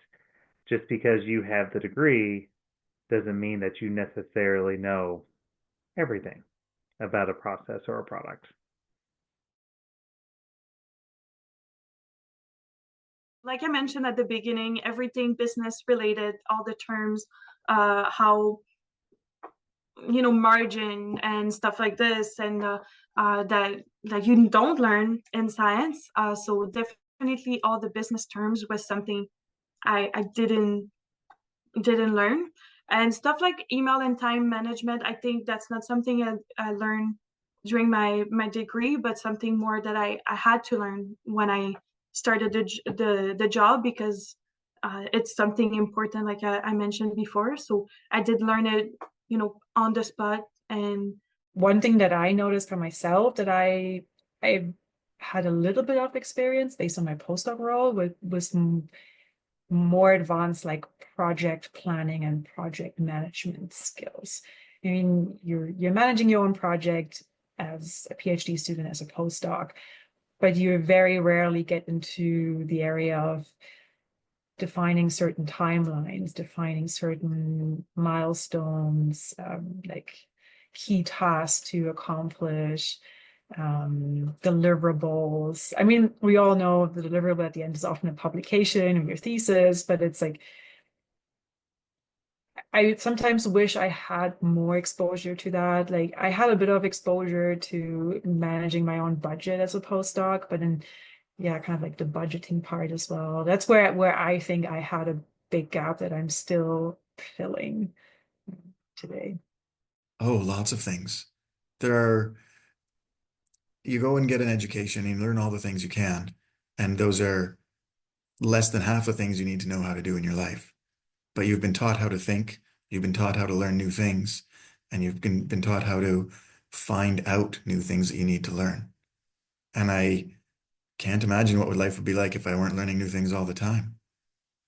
Speaker 12: just because you have the degree doesn't mean that you necessarily know everything about a process or a product.
Speaker 8: Like I mentioned at the beginning, everything business related, all the terms, how margin and stuff like this, and that you don't learn in science. So definitely all the business terms was something I didn't learn, and stuff like email and time management. I think that's not something I learned during my degree, but something more that I had to learn when I started the job, because it's something important, like I mentioned before. So I did learn it, on the spot. And
Speaker 7: one thing that I noticed for myself that I had a little bit of experience based on my postdoc role was more advanced like project planning and project management skills. I mean, you're managing your own project as a PhD student, as a postdoc, but you very rarely get into the area of defining certain timelines, defining certain milestones, like key tasks to accomplish, deliverables. I mean, we all know the deliverable at the end is often a publication or your thesis, but it's like, I sometimes wish I had more exposure to that. Like I had a bit of exposure to managing my own budget as a postdoc, but then yeah, kind of like the budgeting part as well. That's where I think I had a big gap that I'm still filling today.
Speaker 5: Oh, lots of things. There are, you go and get an education and you learn all the things you can, and those are less than half the things you need to know how to do in your life. But you've been taught how to think, you've been taught how to learn new things, and you've been taught how to find out new things that you need to learn. And I can't imagine what life would be like if I weren't learning new things all the time,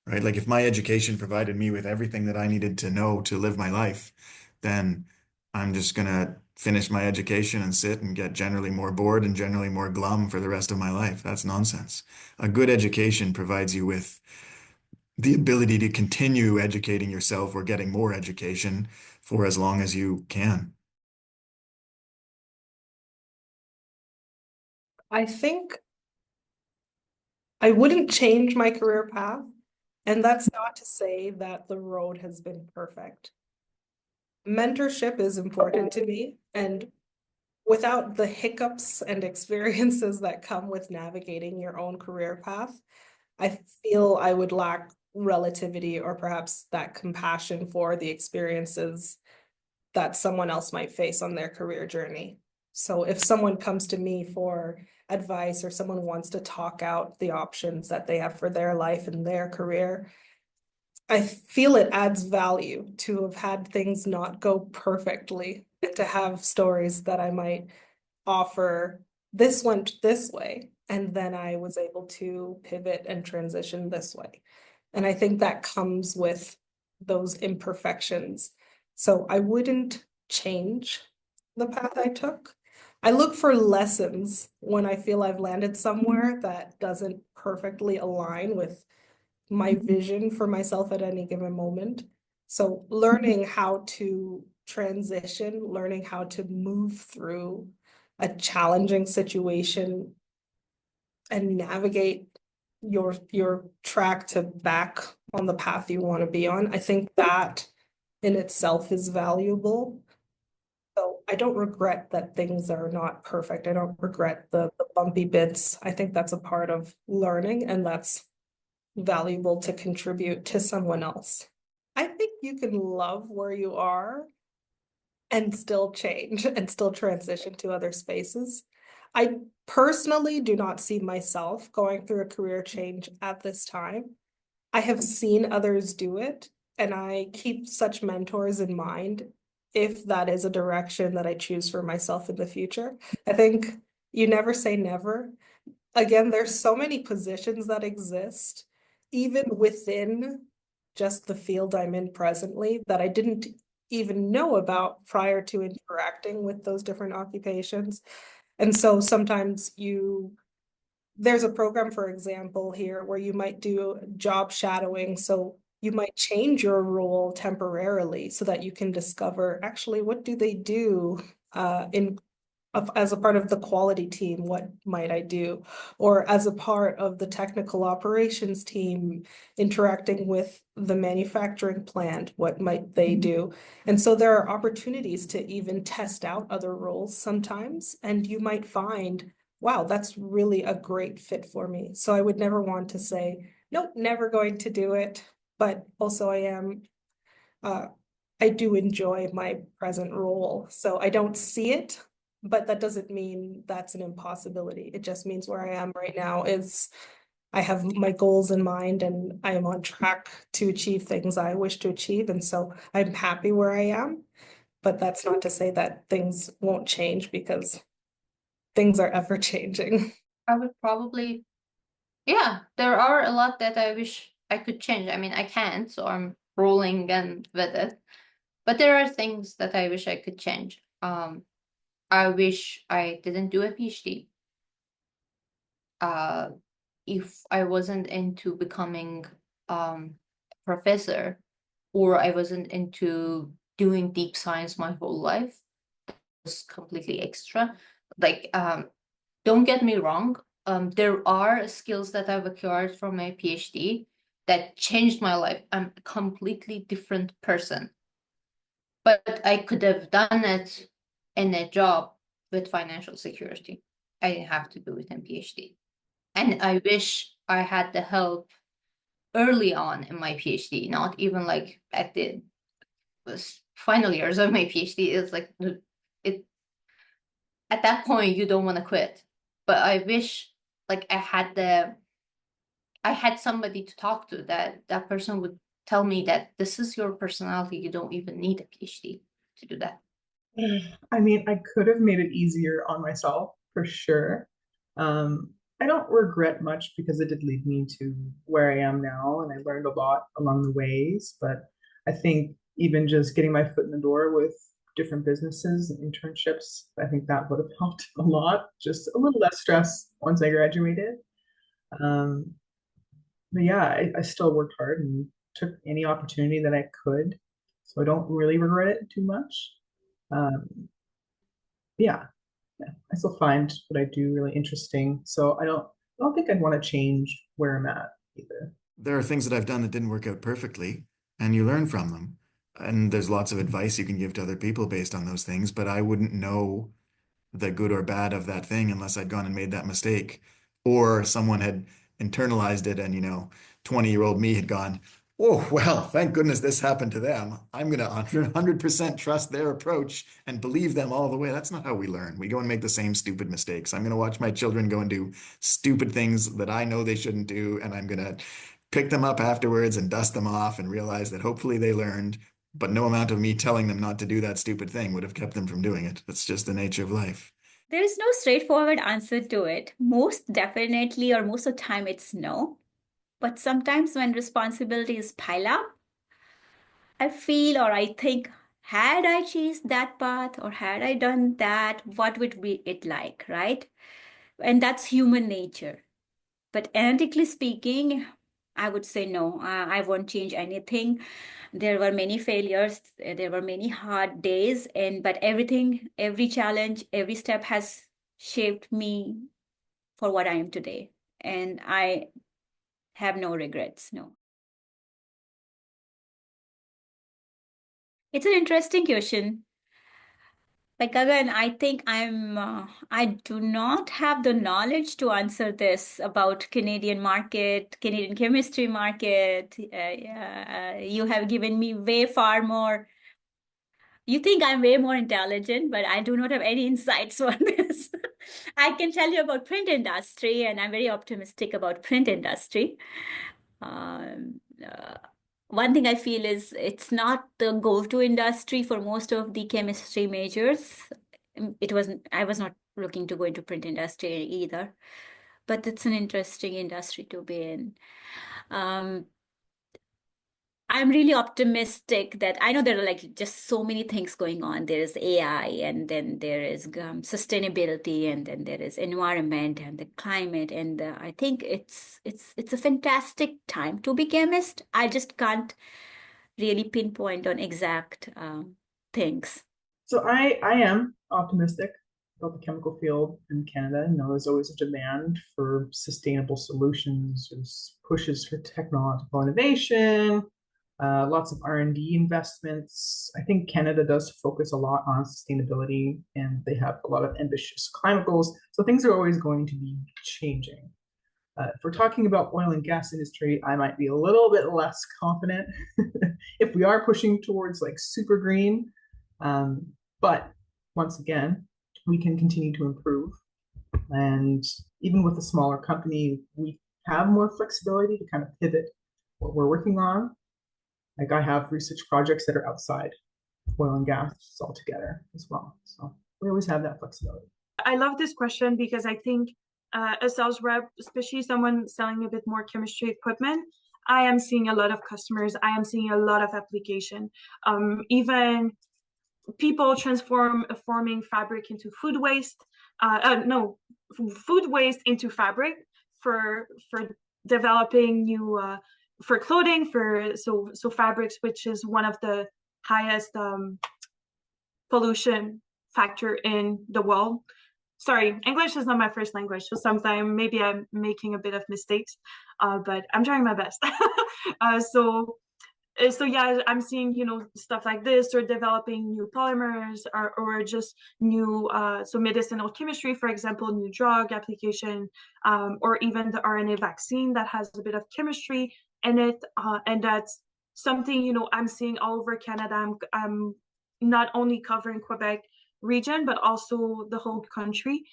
Speaker 5: right? Like if my education provided me with everything that I needed to know to live my life, then I'm just gonna finish my education and sit and get generally more bored and generally more glum for the rest of my life. That's nonsense. A good education provides you with the ability to continue educating yourself or getting more education for as long as you can.
Speaker 2: I think I wouldn't change my career path, and that's not to say that the road has been perfect. Mentorship is important to me, and without the hiccups and experiences that come with navigating your own career path, I feel I would lack relativity or perhaps that compassion for the experiences that someone else might face on their career journey. So if someone comes to me for advice or someone wants to talk out the options that they have for their life and their career, I feel it adds value to have had things not go perfectly and to have stories that I might offer. This went this way, and then I was able to pivot and transition this way. And I think that comes with those imperfections. So I wouldn't change the path I took. I look for lessons when I feel I've landed somewhere that doesn't perfectly align with my vision for myself at any given moment. So learning how to transition, learning how to move through a challenging situation and navigate your track to back on the path you want to be on. I think that in itself is valuable. So I don't regret that things are not perfect. I don't regret the bumpy bits. I think that's a part of learning, and that's valuable to contribute to someone else. I think you can love where you are and still change and still transition to other spaces. I personally do not see myself going through a career change at this time. I have seen others do it, and I keep such mentors in mind if that is a direction that I choose for myself in the future. I think you never say never. Again, there's so many positions that exist, even within just the field I'm in presently, that I didn't even know about prior to interacting with those different occupations. And so sometimes there's a program, for example, here where you might do job shadowing. So you might change your role temporarily so that you can discover actually what do they do in as a part of the quality team, what might I do? Or as a part of the technical operations team, interacting with the manufacturing plant, what might they do? And so there are opportunities to even test out other roles sometimes, and you might find, wow, that's really a great fit for me. So I would never want to say, nope, never going to do it. But also uh, I do enjoy my present role. So I don't see it, but that doesn't mean that's an impossibility. It just means where I am right now is I have my goals in mind and I am on track to achieve things I wish to achieve. And so I'm happy where I am. But that's not to say that things won't change, because things are ever changing.
Speaker 4: I would probably, yeah, there are a lot that I wish I could change. I mean, I can't, so I'm rolling and with it. But there are things that I wish I could change. I wish I didn't do a PhD. If I wasn't into becoming professor, or I wasn't into doing deep science my whole life, it's completely extra. Like, don't get me wrong, there are skills that I've acquired from my PhD that changed my life. I'm a completely different person. But I could have done it in a job with financial security. I didn't have to do it in PhD. And I wish I had the help early on in my PhD, not even like at the final years of my PhD. It's like it at that point you don't want to quit. But I wish like I had somebody to talk to, that person would tell me that this is your personality. You don't even need a PhD to do that.
Speaker 11: I mean, I could have made it easier on myself for sure. I don't regret much because it did lead me to where I am now, and I learned a lot along the ways. But I think even just getting my foot in the door with different businesses and internships, I think that would have helped a lot. Just a little less stress once I graduated. Um, but yeah, I still worked hard and took any opportunity that I could. So I don't really regret it too much. Um, yeah, yeah, I still find what I do really interesting. So I don't think I'd want to change where I'm at either.
Speaker 5: There are things that I've done that didn't work out perfectly, and you learn from them. And there's lots of advice you can give to other people based on those things, but I wouldn't know the good or bad of that thing unless I'd gone and made that mistake. Or someone had internalized it and, 20-year-old me had gone, oh, well, thank goodness this happened to them. I'm going to 100% trust their approach and believe them all the way. That's not how we learn. We go and make the same stupid mistakes. I'm going to watch my children go and do stupid things that I know they shouldn't do, and I'm going to pick them up afterwards and dust them off and realize that hopefully they learned, but no amount of me telling them not to do that stupid thing would have kept them from doing it. That's just the nature of life.
Speaker 10: There is no straightforward answer to it. Most definitely, or most of the time, it's no. But sometimes when responsibilities pile up, I feel or I think, had I chased that path or had I done that, what would be it like, right? And that's human nature. But analytically speaking, I would say no, I won't change anything. There were many failures, there were many hard days, but everything, every challenge, every step has shaped me for what I am today. And I have no regrets, no. It's an interesting question. Like again, I think I do not have the knowledge to answer this about Canadian market, Canadian chemistry market. You have given me way far more. You think I'm way more intelligent, but I do not have any insights on this. I can tell you about print industry, and I'm very optimistic about print industry. Um, uh, One thing I feel is it's not the go-to industry for most of the chemistry majors. I was not looking to go into print industry either, but it's an interesting industry to be in. Um, I'm really optimistic that I know there are like just so many things going on. There is AI, and then there is sustainability, and then there is environment and the climate. And I think it's a fantastic time to be chemist. I just can't really pinpoint on exact things.
Speaker 11: So I am optimistic about the chemical field in Canada. There's always a demand for sustainable solutions. There's pushes for technological innovation, lots of R&D investments. I think Canada does focus a lot on sustainability, and they have a lot of ambitious climate goals. So things are always going to be changing. If we're talking about oil and gas industry, I might be a little bit less confident if we are pushing towards like super green. Um, but once again, we can continue to improve. And even with a smaller company, we have more flexibility to kind of pivot what we're working on. Like I have research projects that are outside oil and gas altogether as well. So we always have that flexibility.
Speaker 8: I love this question because I think a sales rep, especially someone selling a bit more chemistry equipment, I am seeing a lot of customers. I am seeing a lot of application. Even people forming fabric into food waste. No, food waste into fabric for developing new for clothing so fabrics, which is one of the highest pollution factor in the world. Sorry, English is not my first language, so sometimes maybe I'm making a bit of mistakes, but I'm trying my best. So yeah, I'm seeing stuff like this, or developing new polymers, or just new so medicinal chemistry, for example, new drug application, or even the RNA vaccine that has a bit of chemistry in it, and that's something I'm seeing all over Canada. I'm not only covering Quebec region but also the whole country,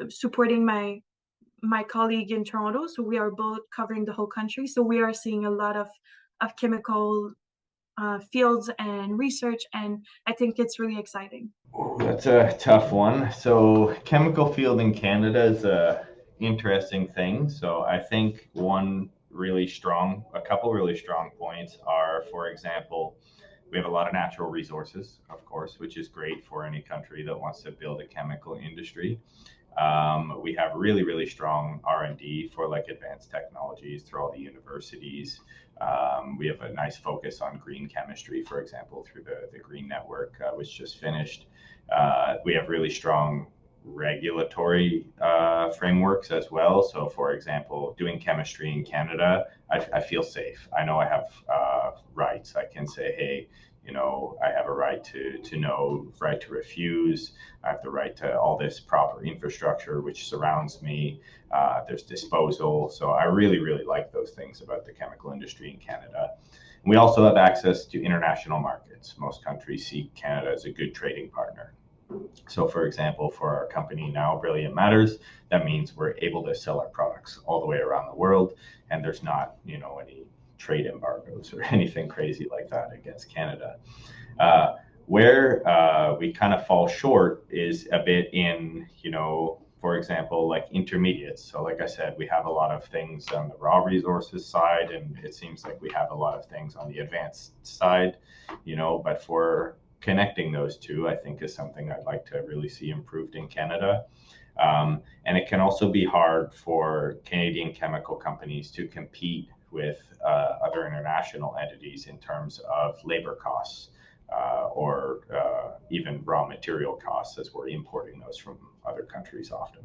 Speaker 8: supporting my colleague in Toronto. So we are both covering the whole country. So we are seeing a lot of chemical fields and research, and I think it's really exciting.
Speaker 6: That's a tough one. So chemical field in Canada is a interesting thing. So I think a couple really strong points are, for example, we have a lot of natural resources, of course, which is great for any country that wants to build a chemical industry. We have really, really strong R&D for like advanced technologies through all the universities. We have a nice focus on green chemistry, for example, through the Green Network, which just finished. We have really strong regulatory frameworks as well. So, for example, doing chemistry in Canada, I feel safe. I know I have rights. I can say, hey, I have a right to know, right to refuse. I have the right to all this proper infrastructure which surrounds me. There's disposal. So I really, really like those things about the chemical industry in Canada. We also have access to international markets. Most countries see Canada as a good trading partner. So, for example, for our company now, Brilliant Matters, that means we're able to sell our products all the way around the world, and there's not, any trade embargoes or anything crazy like that against Canada. Where we kind of fall short is a bit in, for example, like intermediates. So, like I said, we have a lot of things on the raw resources side, and it seems like we have a lot of things on the advanced side, but for connecting those two, I think is something I'd like to really see improved in Canada. And it can also be hard for Canadian chemical companies to compete with other international entities in terms of labor costs or even raw material costs, as we're importing those from other countries often.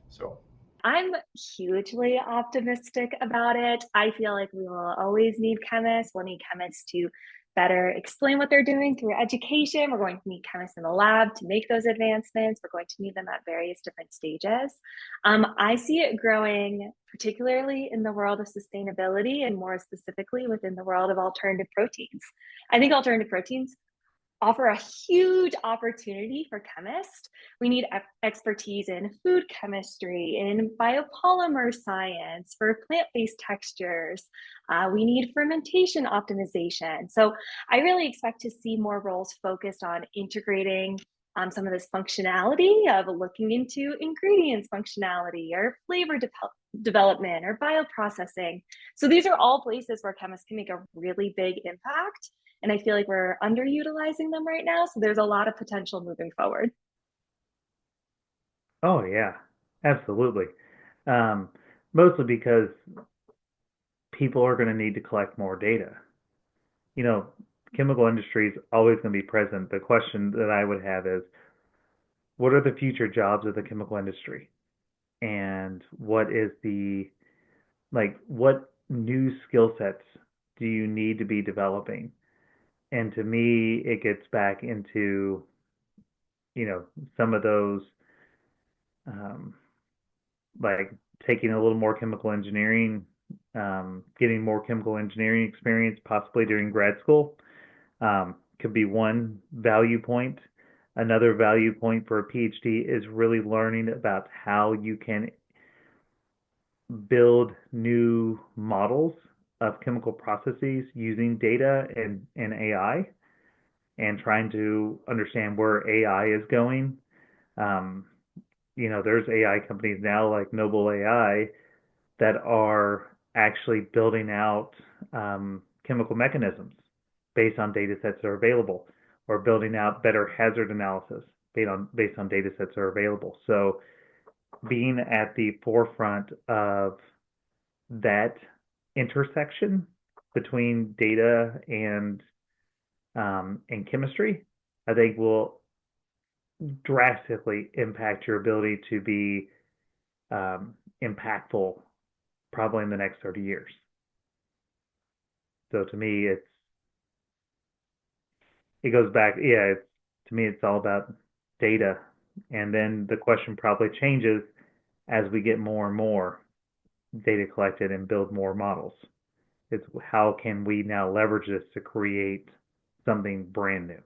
Speaker 6: So
Speaker 9: I'm hugely optimistic about it. I feel like we will always need chemists. We'll need chemists to better explain what they're doing through education. We're going to need chemists in the lab to make those advancements. We're going to need them at various different stages. I see it growing, particularly in the world of sustainability and more specifically within the world of alternative proteins. I think alternative proteins offer a huge opportunity for chemists. We need expertise in food chemistry, in biopolymer science, for plant-based textures. We need fermentation optimization. So I really expect to see more roles focused on integrating some of this functionality of looking into ingredients functionality or flavor development or bioprocessing. So these are all places where chemists can make a really big impact. And I feel like we're underutilizing them right now. So there's a lot of potential moving forward.
Speaker 12: Oh yeah, absolutely. Um, Mostly because people are going to need to collect more data. You know, chemical industry is always going to be present. The question that I would have is, what are the future jobs of the chemical industry? And what is what new skill sets do you need to be developing? And to me, it gets back into, some of those, um, like taking a little more chemical engineering, getting more chemical engineering experience, possibly during grad school, could be one value point. Another value point for a PhD is really learning about how you can build new models of chemical processes using data and AI and trying to understand where AI is going. Um, there's AI companies now like Noble AI that are actually building out chemical mechanisms based on data sets that are available, or building out better hazard analysis based on data sets that are available. So being at the forefront of that intersection between data and chemistry, I think will drastically impact your ability to be impactful probably in the next 30 years. So to me, it goes back, yeah, to me, it's all about data. And then the question probably changes as we get more and more data collected and build more models. It's how can we now leverage this to create something brand new?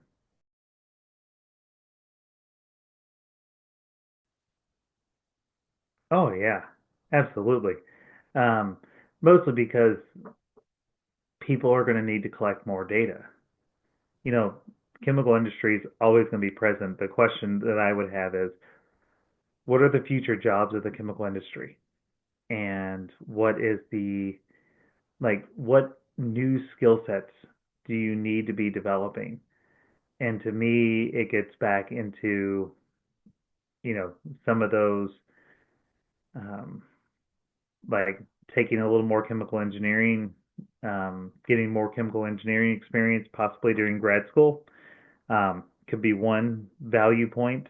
Speaker 12: Oh, yeah, absolutely. Um, Mostly because people are going to need to collect more data. You know, chemical industry is always going to be present. The question that I would have is, what are the future jobs of the chemical industry? And what new skill sets do you need to be developing? And to me, it gets back into, some of those, um, like taking a little more chemical engineering, getting more chemical engineering experience, possibly during grad school, could be one value point.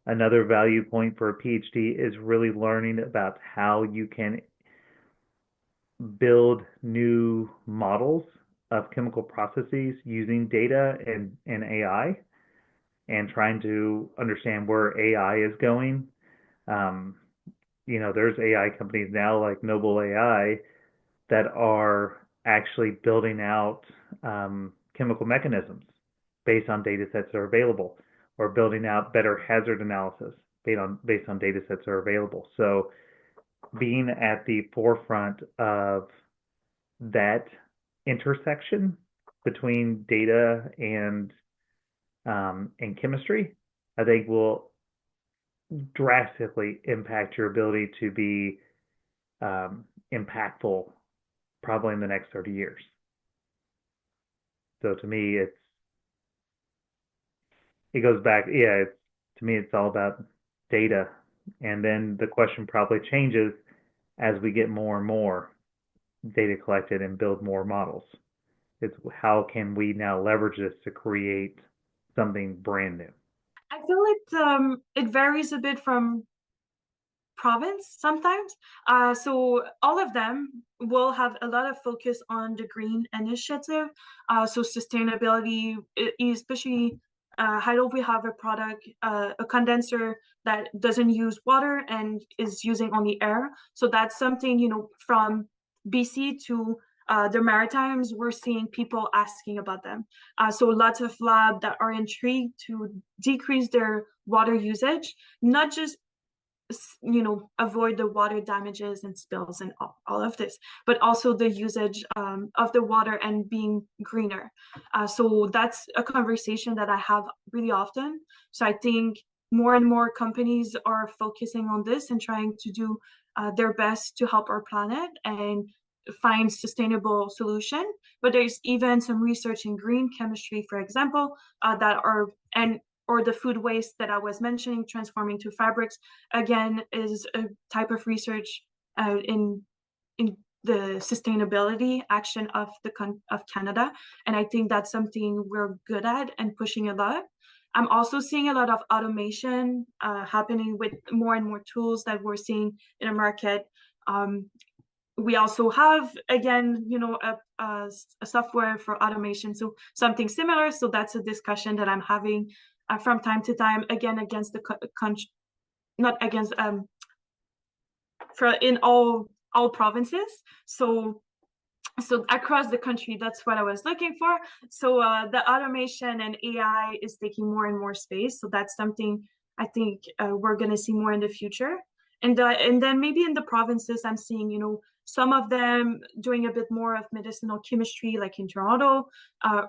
Speaker 12: Another value point for a PhD is really learning about how you can build new models of chemical processes using data and AI, and trying to understand where AI is going. Um, there's AI companies now like Noble AI that are actually building out chemical mechanisms based on data sets that are available, or building out better hazard analysis based on data sets that are available. So being at the forefront of that intersection between data and chemistry, I think will drastically impact your ability to be impactful probably in the next 30 years. So to me, it goes back, yeah, to me, it's all about data. And then the question probably changes as we get more and more data collected and build more models. It's how can we now leverage this to create something brand new?
Speaker 8: I feel it varies a bit from province sometimes. So all of them will have a lot of focus on the green initiative. So sustainability, especially Heidelberg, we have a product, a condenser that doesn't use water and is using only air. So that's something, from BC to the Maritimes, we're seeing people asking about them. So lots of labs that are intrigued to decrease their water usage, not just avoid the water damages and spills and all of this, but also the usage of the water and being greener. So that's a conversation that I have really often. So I think more and more companies are focusing on this and trying to do their best to help our planet and find sustainable solution. But there's even some research in green chemistry, for example, that are and or the food waste that I was mentioning, transforming to fabrics, again, is a type of research in the sustainability action of Canada, and I think that's something we're good at and pushing a lot. I'm also seeing a lot of automation happening with more and more tools that we're seeing in the market. We also have, again, a software for automation, so something similar. So that's a discussion that I'm having from time to time, again, against the country, not against, for in all provinces. So across the country, that's what I was looking for. So the automation and AI is taking more and more space. So that's something I think we're going to see more in the future. And then maybe in the provinces, I'm seeing, some of them doing a bit more of medicinal chemistry, like in Toronto,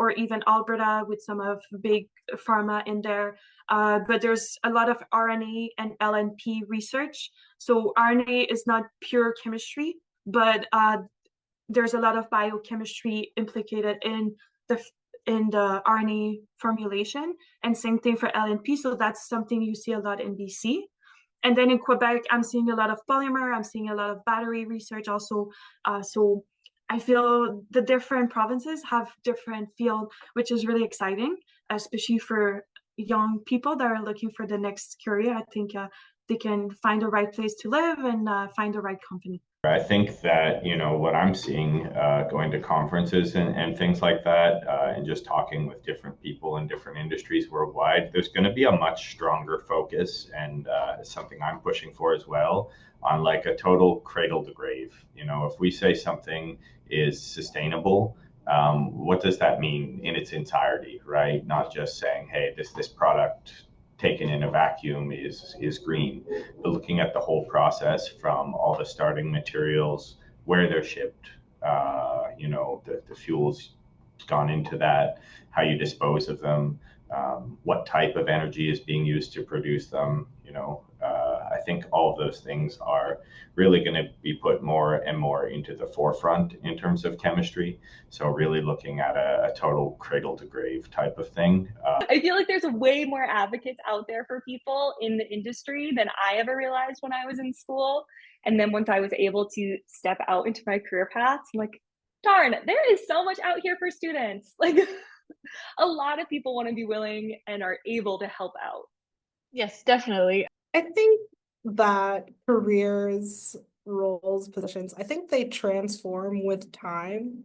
Speaker 8: or even Alberta with some of big pharma in there. But there's a lot of RNA and LNP research. So RNA is not pure chemistry, but there's a lot of biochemistry implicated in the RNA formulation, and same thing for LNP. So that's something you see a lot in BC. And then in Quebec, I'm seeing a lot of polymer. I'm seeing a lot of battery research also. So I feel the different provinces have different field, which is really exciting, especially for young people that are looking for the next career. I think they can find the right place to live and find the right company.
Speaker 6: I think that, what I'm seeing going to conferences and things like that, and just talking with different people in different industries worldwide, there's going to be a much stronger focus, and something I'm pushing for as well, on like a total cradle to grave. If we say something is sustainable, what does that mean in its entirety, right? Not just saying, hey, this product taken in a vacuum is green, but looking at the whole process from all the starting materials, where they're shipped, the fuels gone into that, how you dispose of them, what type of energy is being used to produce them. I think all of those things are really going to be put more and more into the forefront in terms of chemistry. So really looking at a total cradle to grave type of thing.
Speaker 9: I feel like there's way more advocates out there for people in the industry than I ever realized when I was in school. And then once I was able to step out into my career paths, I'm like, darn, there is so much out here for students. Like a lot of people want to be willing and are able to help out.
Speaker 13: Yes, definitely.
Speaker 2: I think that careers, roles, positions, I think they transform with time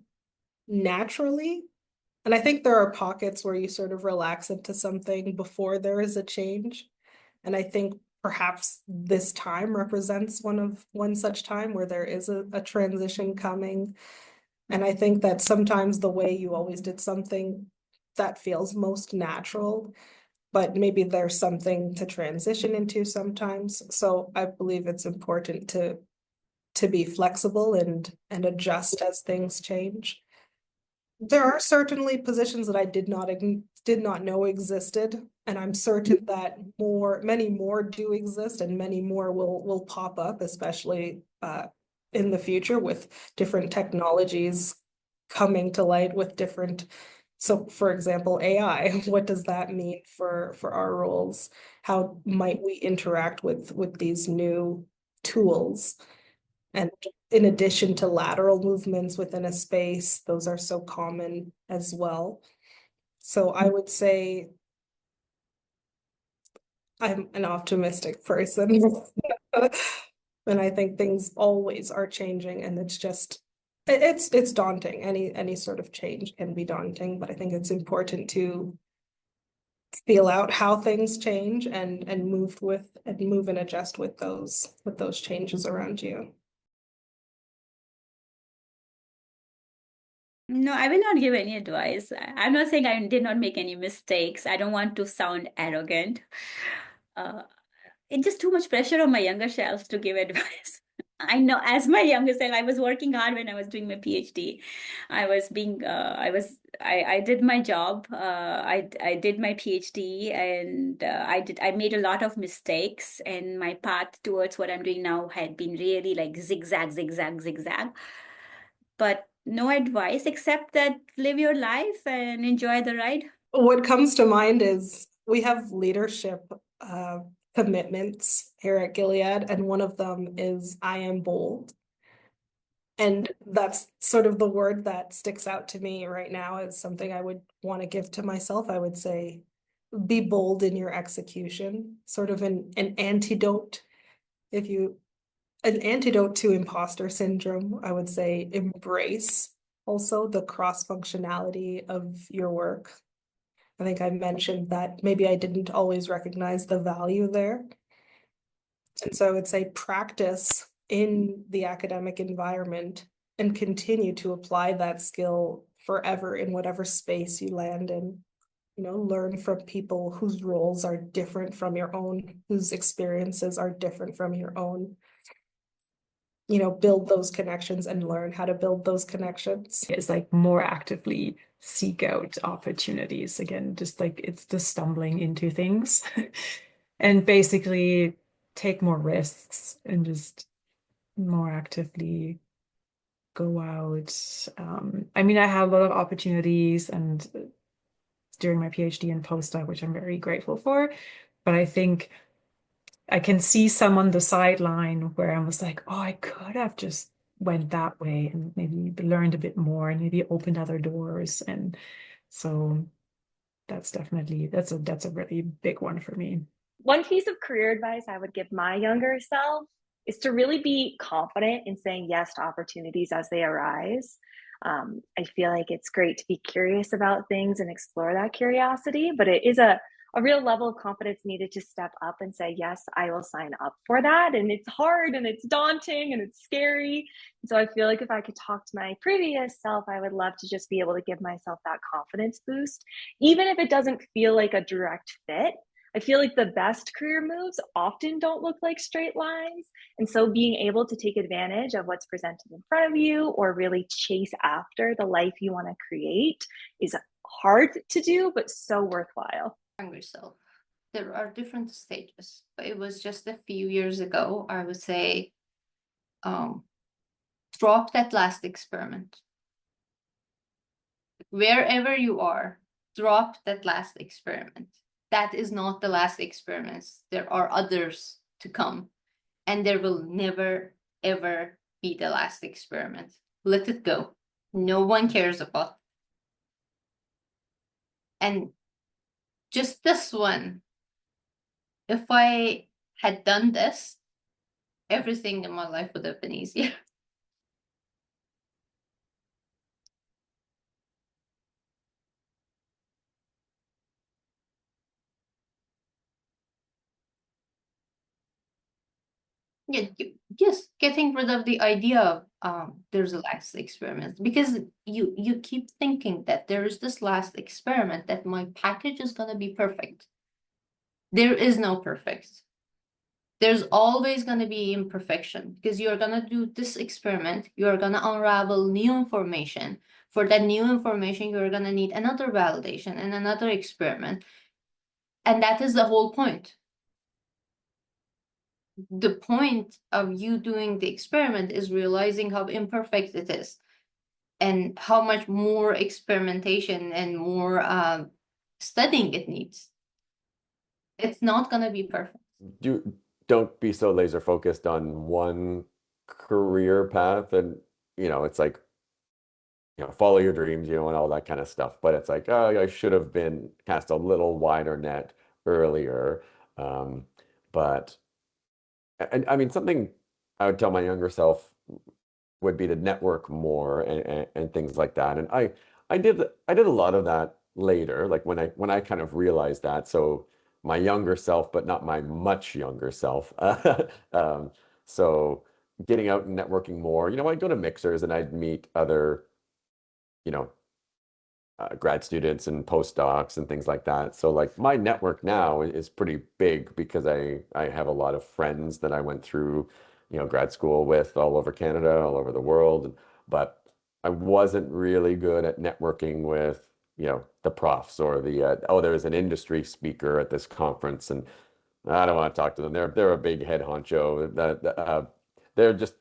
Speaker 2: naturally. And I think there are pockets where you sort of relax into something before there is a change. And I think perhaps this time represents one such time where there is a transition coming. And I think that sometimes the way you always did something that feels most natural, but maybe there's something to transition into sometimes. So I believe it's important to be flexible and adjust as things change. There are certainly positions that I did not know existed, and I'm certain that many more do exist, and many more will pop up, especially in the future with different technologies coming to light with different. So, for example, AI. What does that mean for our roles? How might we interact with these new tools? And in addition to lateral movements within a space, those are so common as well. So I would say I'm an optimistic person. And I think things always are changing, and it's daunting. Any sort of change can be daunting, but I think it's important to feel out how things change and move and adjust with those changes around you.
Speaker 10: No, I will not give any advice. I'm not saying I did not make any mistakes. I don't want to sound arrogant. It's just too much pressure on my younger self to give advice. I know as my younger self, I was working hard when I was doing my PhD. I did my job. I did my PhD, and I made a lot of mistakes, and my path towards what I'm doing now had been really like zigzag, zigzag, zigzag. But no advice except that live your life and enjoy the ride.
Speaker 2: What comes to mind is we have leadership commitments here at Gilead, and one of them is I am bold. And that's sort of the word that sticks out to me right now as something I would want to give to myself. I would say, be bold in your execution, sort of an antidote. An antidote to imposter syndrome, I would say embrace also the cross-functionality of your work. I think I mentioned that maybe I didn't always recognize the value there. And so I would say practice in the academic environment and continue to apply that skill forever in whatever space you land in. Learn from people whose roles are different from your own, whose experiences are different from your own. Build those connections and learn how to build those connections.
Speaker 7: It's like more actively seek out opportunities. Again, just like it's the stumbling into things and basically take more risks and just more actively go out. I mean, I had a lot of opportunities and during my PhD and postdoc, which I'm very grateful for, but I think I can see some on the sideline where I was like, oh, I could have just went that way and maybe learned a bit more and maybe opened other doors. And so that's a really big one for me.
Speaker 9: One piece of career advice I would give my younger self is to really be confident in saying yes to opportunities as they arise. I feel like it's great to be curious about things and explore that curiosity, but it is a real level of confidence needed to step up and say, yes, I will sign up for that. And it's hard and it's daunting and it's scary. So I feel like if I could talk to my previous self, I would love to just be able to give myself that confidence boost, even if it doesn't feel like a direct fit. I feel like the best career moves often don't look like straight lines. And so being able to take advantage of what's presented in front of you or really chase after the life you want to create is hard to do, but so worthwhile.
Speaker 10: Yourself.
Speaker 4: there are different stages, but it was just a few years ago, I would say, drop that last experiment. Wherever you are, drop that last experiment. That is not the last experiment. There are others to come, and there will never, ever be the last experiment. Let it go. No one cares about. And just this one, if I had done this, everything in my life would have been easier. Yeah, yes, getting rid of the idea of there's a last experiment, because you keep thinking that there is this last experiment, that my package is gonna be perfect. There is no perfect. There's always gonna be imperfection, because you're gonna do this experiment, you're gonna unravel new information. For that new information, you're gonna need another validation and another experiment. And that is the whole point. The point of you doing the experiment is realizing how imperfect it is and how much more experimentation and more studying it needs. It's not going to be perfect.
Speaker 1: Don't be so laser focused on one career path, and it's like, follow your dreams, and all that kind of stuff. But it's like, oh, I should have been cast a little wider net earlier. But and I mean, something I would tell my younger self would be to network more and things like that. And I did a lot of that later, like when I kind of realized that. So my younger self, but not my much younger self. Um, so getting out and networking more, I'd go to mixers and I'd meet other, you know, grad students and postdocs and things like that. So like my network now is pretty big because I have a lot of friends that I went through, grad school with all over Canada, all over the world. But I wasn't really good at networking with, the profs or there's an industry speaker at this conference and I don't want to talk to them. They're a big head honcho.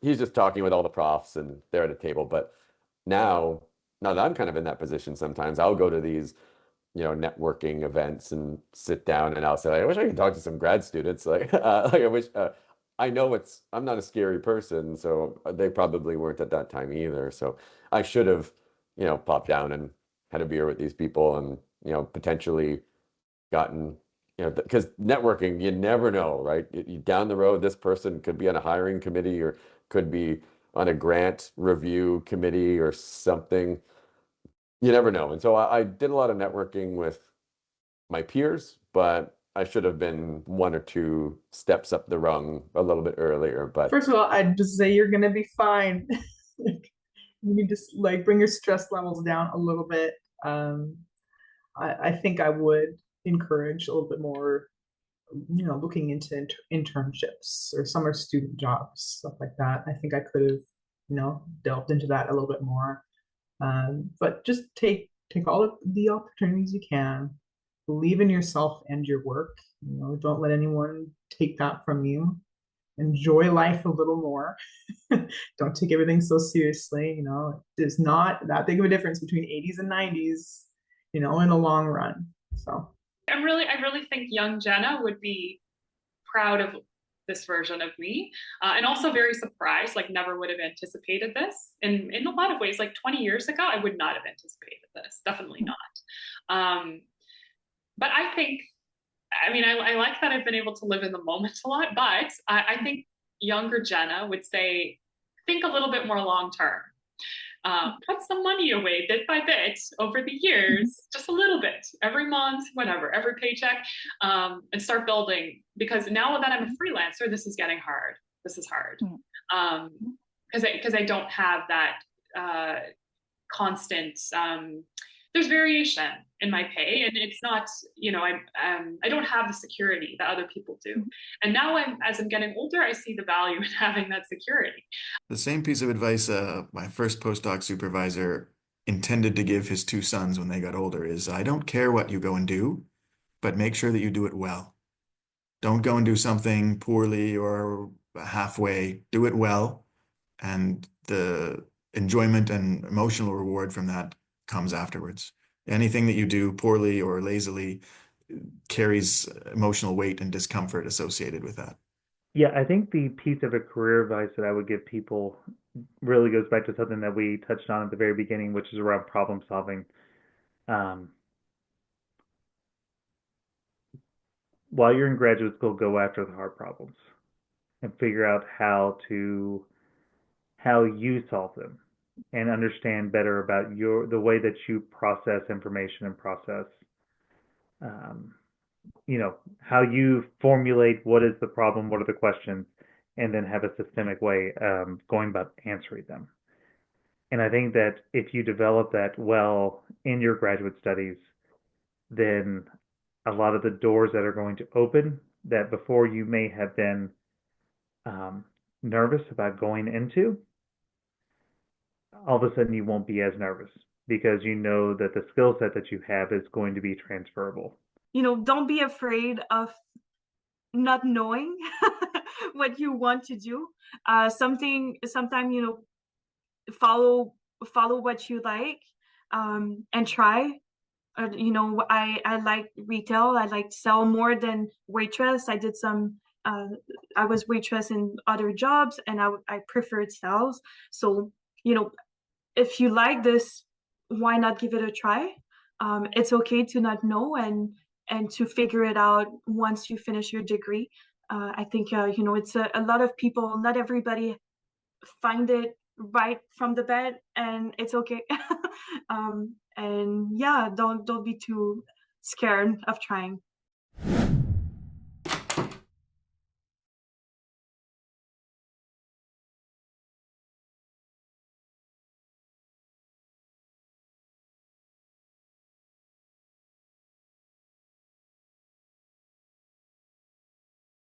Speaker 1: He's just talking with all the profs and they're at a table. But now now that I'm kind of in that position, sometimes I'll go to these, networking events and sit down and I'll say, I wish I could talk to some grad students. Like I wish, I'm not a scary person, so they probably weren't at that time either. So I should have, popped down and had a beer with these people and, potentially gotten, because networking, you never know, right? Down the road, this person could be on a hiring committee or could be on a grant review committee or something. You never know. And so I did a lot of networking with my peers, but I should have been one or two steps up the rung a little bit earlier. But
Speaker 11: First of all, I'd just say you're gonna be fine. You need to like bring your stress levels down a little bit. I think I would encourage a little bit more, looking into internships or summer student jobs, stuff like that. I think I could have, delved into that a little bit more. But just take all of the opportunities you can. Believe in yourself and your work. Don't let anyone take that from you. Enjoy life a little more. Don't take everything so seriously. There's not that big of a difference between 80s and 90s, in the long run. So
Speaker 3: I really think young Jenna would be proud of this version of me, and also very surprised. Like, never would have anticipated this. In a lot of ways, like 20 years ago, I would not have anticipated this. Definitely not. But I think, I mean, I like that I've been able to live in the moment a lot. But I think younger Jenna would say, think a little bit more long term. Put some money away bit by bit over the years, just a little bit, every month, whatever, every paycheck, and start building. Because now that I'm a freelancer, this is getting hard. This is hard because I don't have that constant. There's variation in my pay, and it's not, I don't have the security that other people do. And now as I'm getting older, I see the value in having that security.
Speaker 5: The same piece of advice my first postdoc supervisor intended to give his two sons when they got older is, I don't care what you go and do, but make sure that you do it well. Don't go and do something poorly or halfway. Do it well, and the enjoyment and emotional reward from that comes afterwards. Anything that you do poorly or lazily carries emotional weight and discomfort associated with that.
Speaker 12: Yeah, I think the piece of a career advice that I would give people really goes back to something that we touched on at the very beginning, which is around problem solving. Um, while you're in graduate school, go after the hard problems and figure out how you solve them and understand better about the way that you process information and process um, how you formulate what is the problem, what are the questions, and then have a systemic way going about answering them. And I think that if you develop that well in your graduate studies, then a lot of the doors that are going to open that before you may have been um, nervous about going into, all of a sudden you won't be as nervous because you know that the skill set that you have is going to be transferable.
Speaker 8: Don't be afraid of not knowing what you want to do. Sometimes, follow what you like, and try. I like retail. I like sell more than waitress. I was waitress in other jobs, and I preferred sales. So, if you like this, why not give it a try? It's okay to not know, and to figure it out once you finish your degree. I think it's a lot of people. Not everybody find it right from the bed, and it's okay. And yeah, don't be too scared of trying.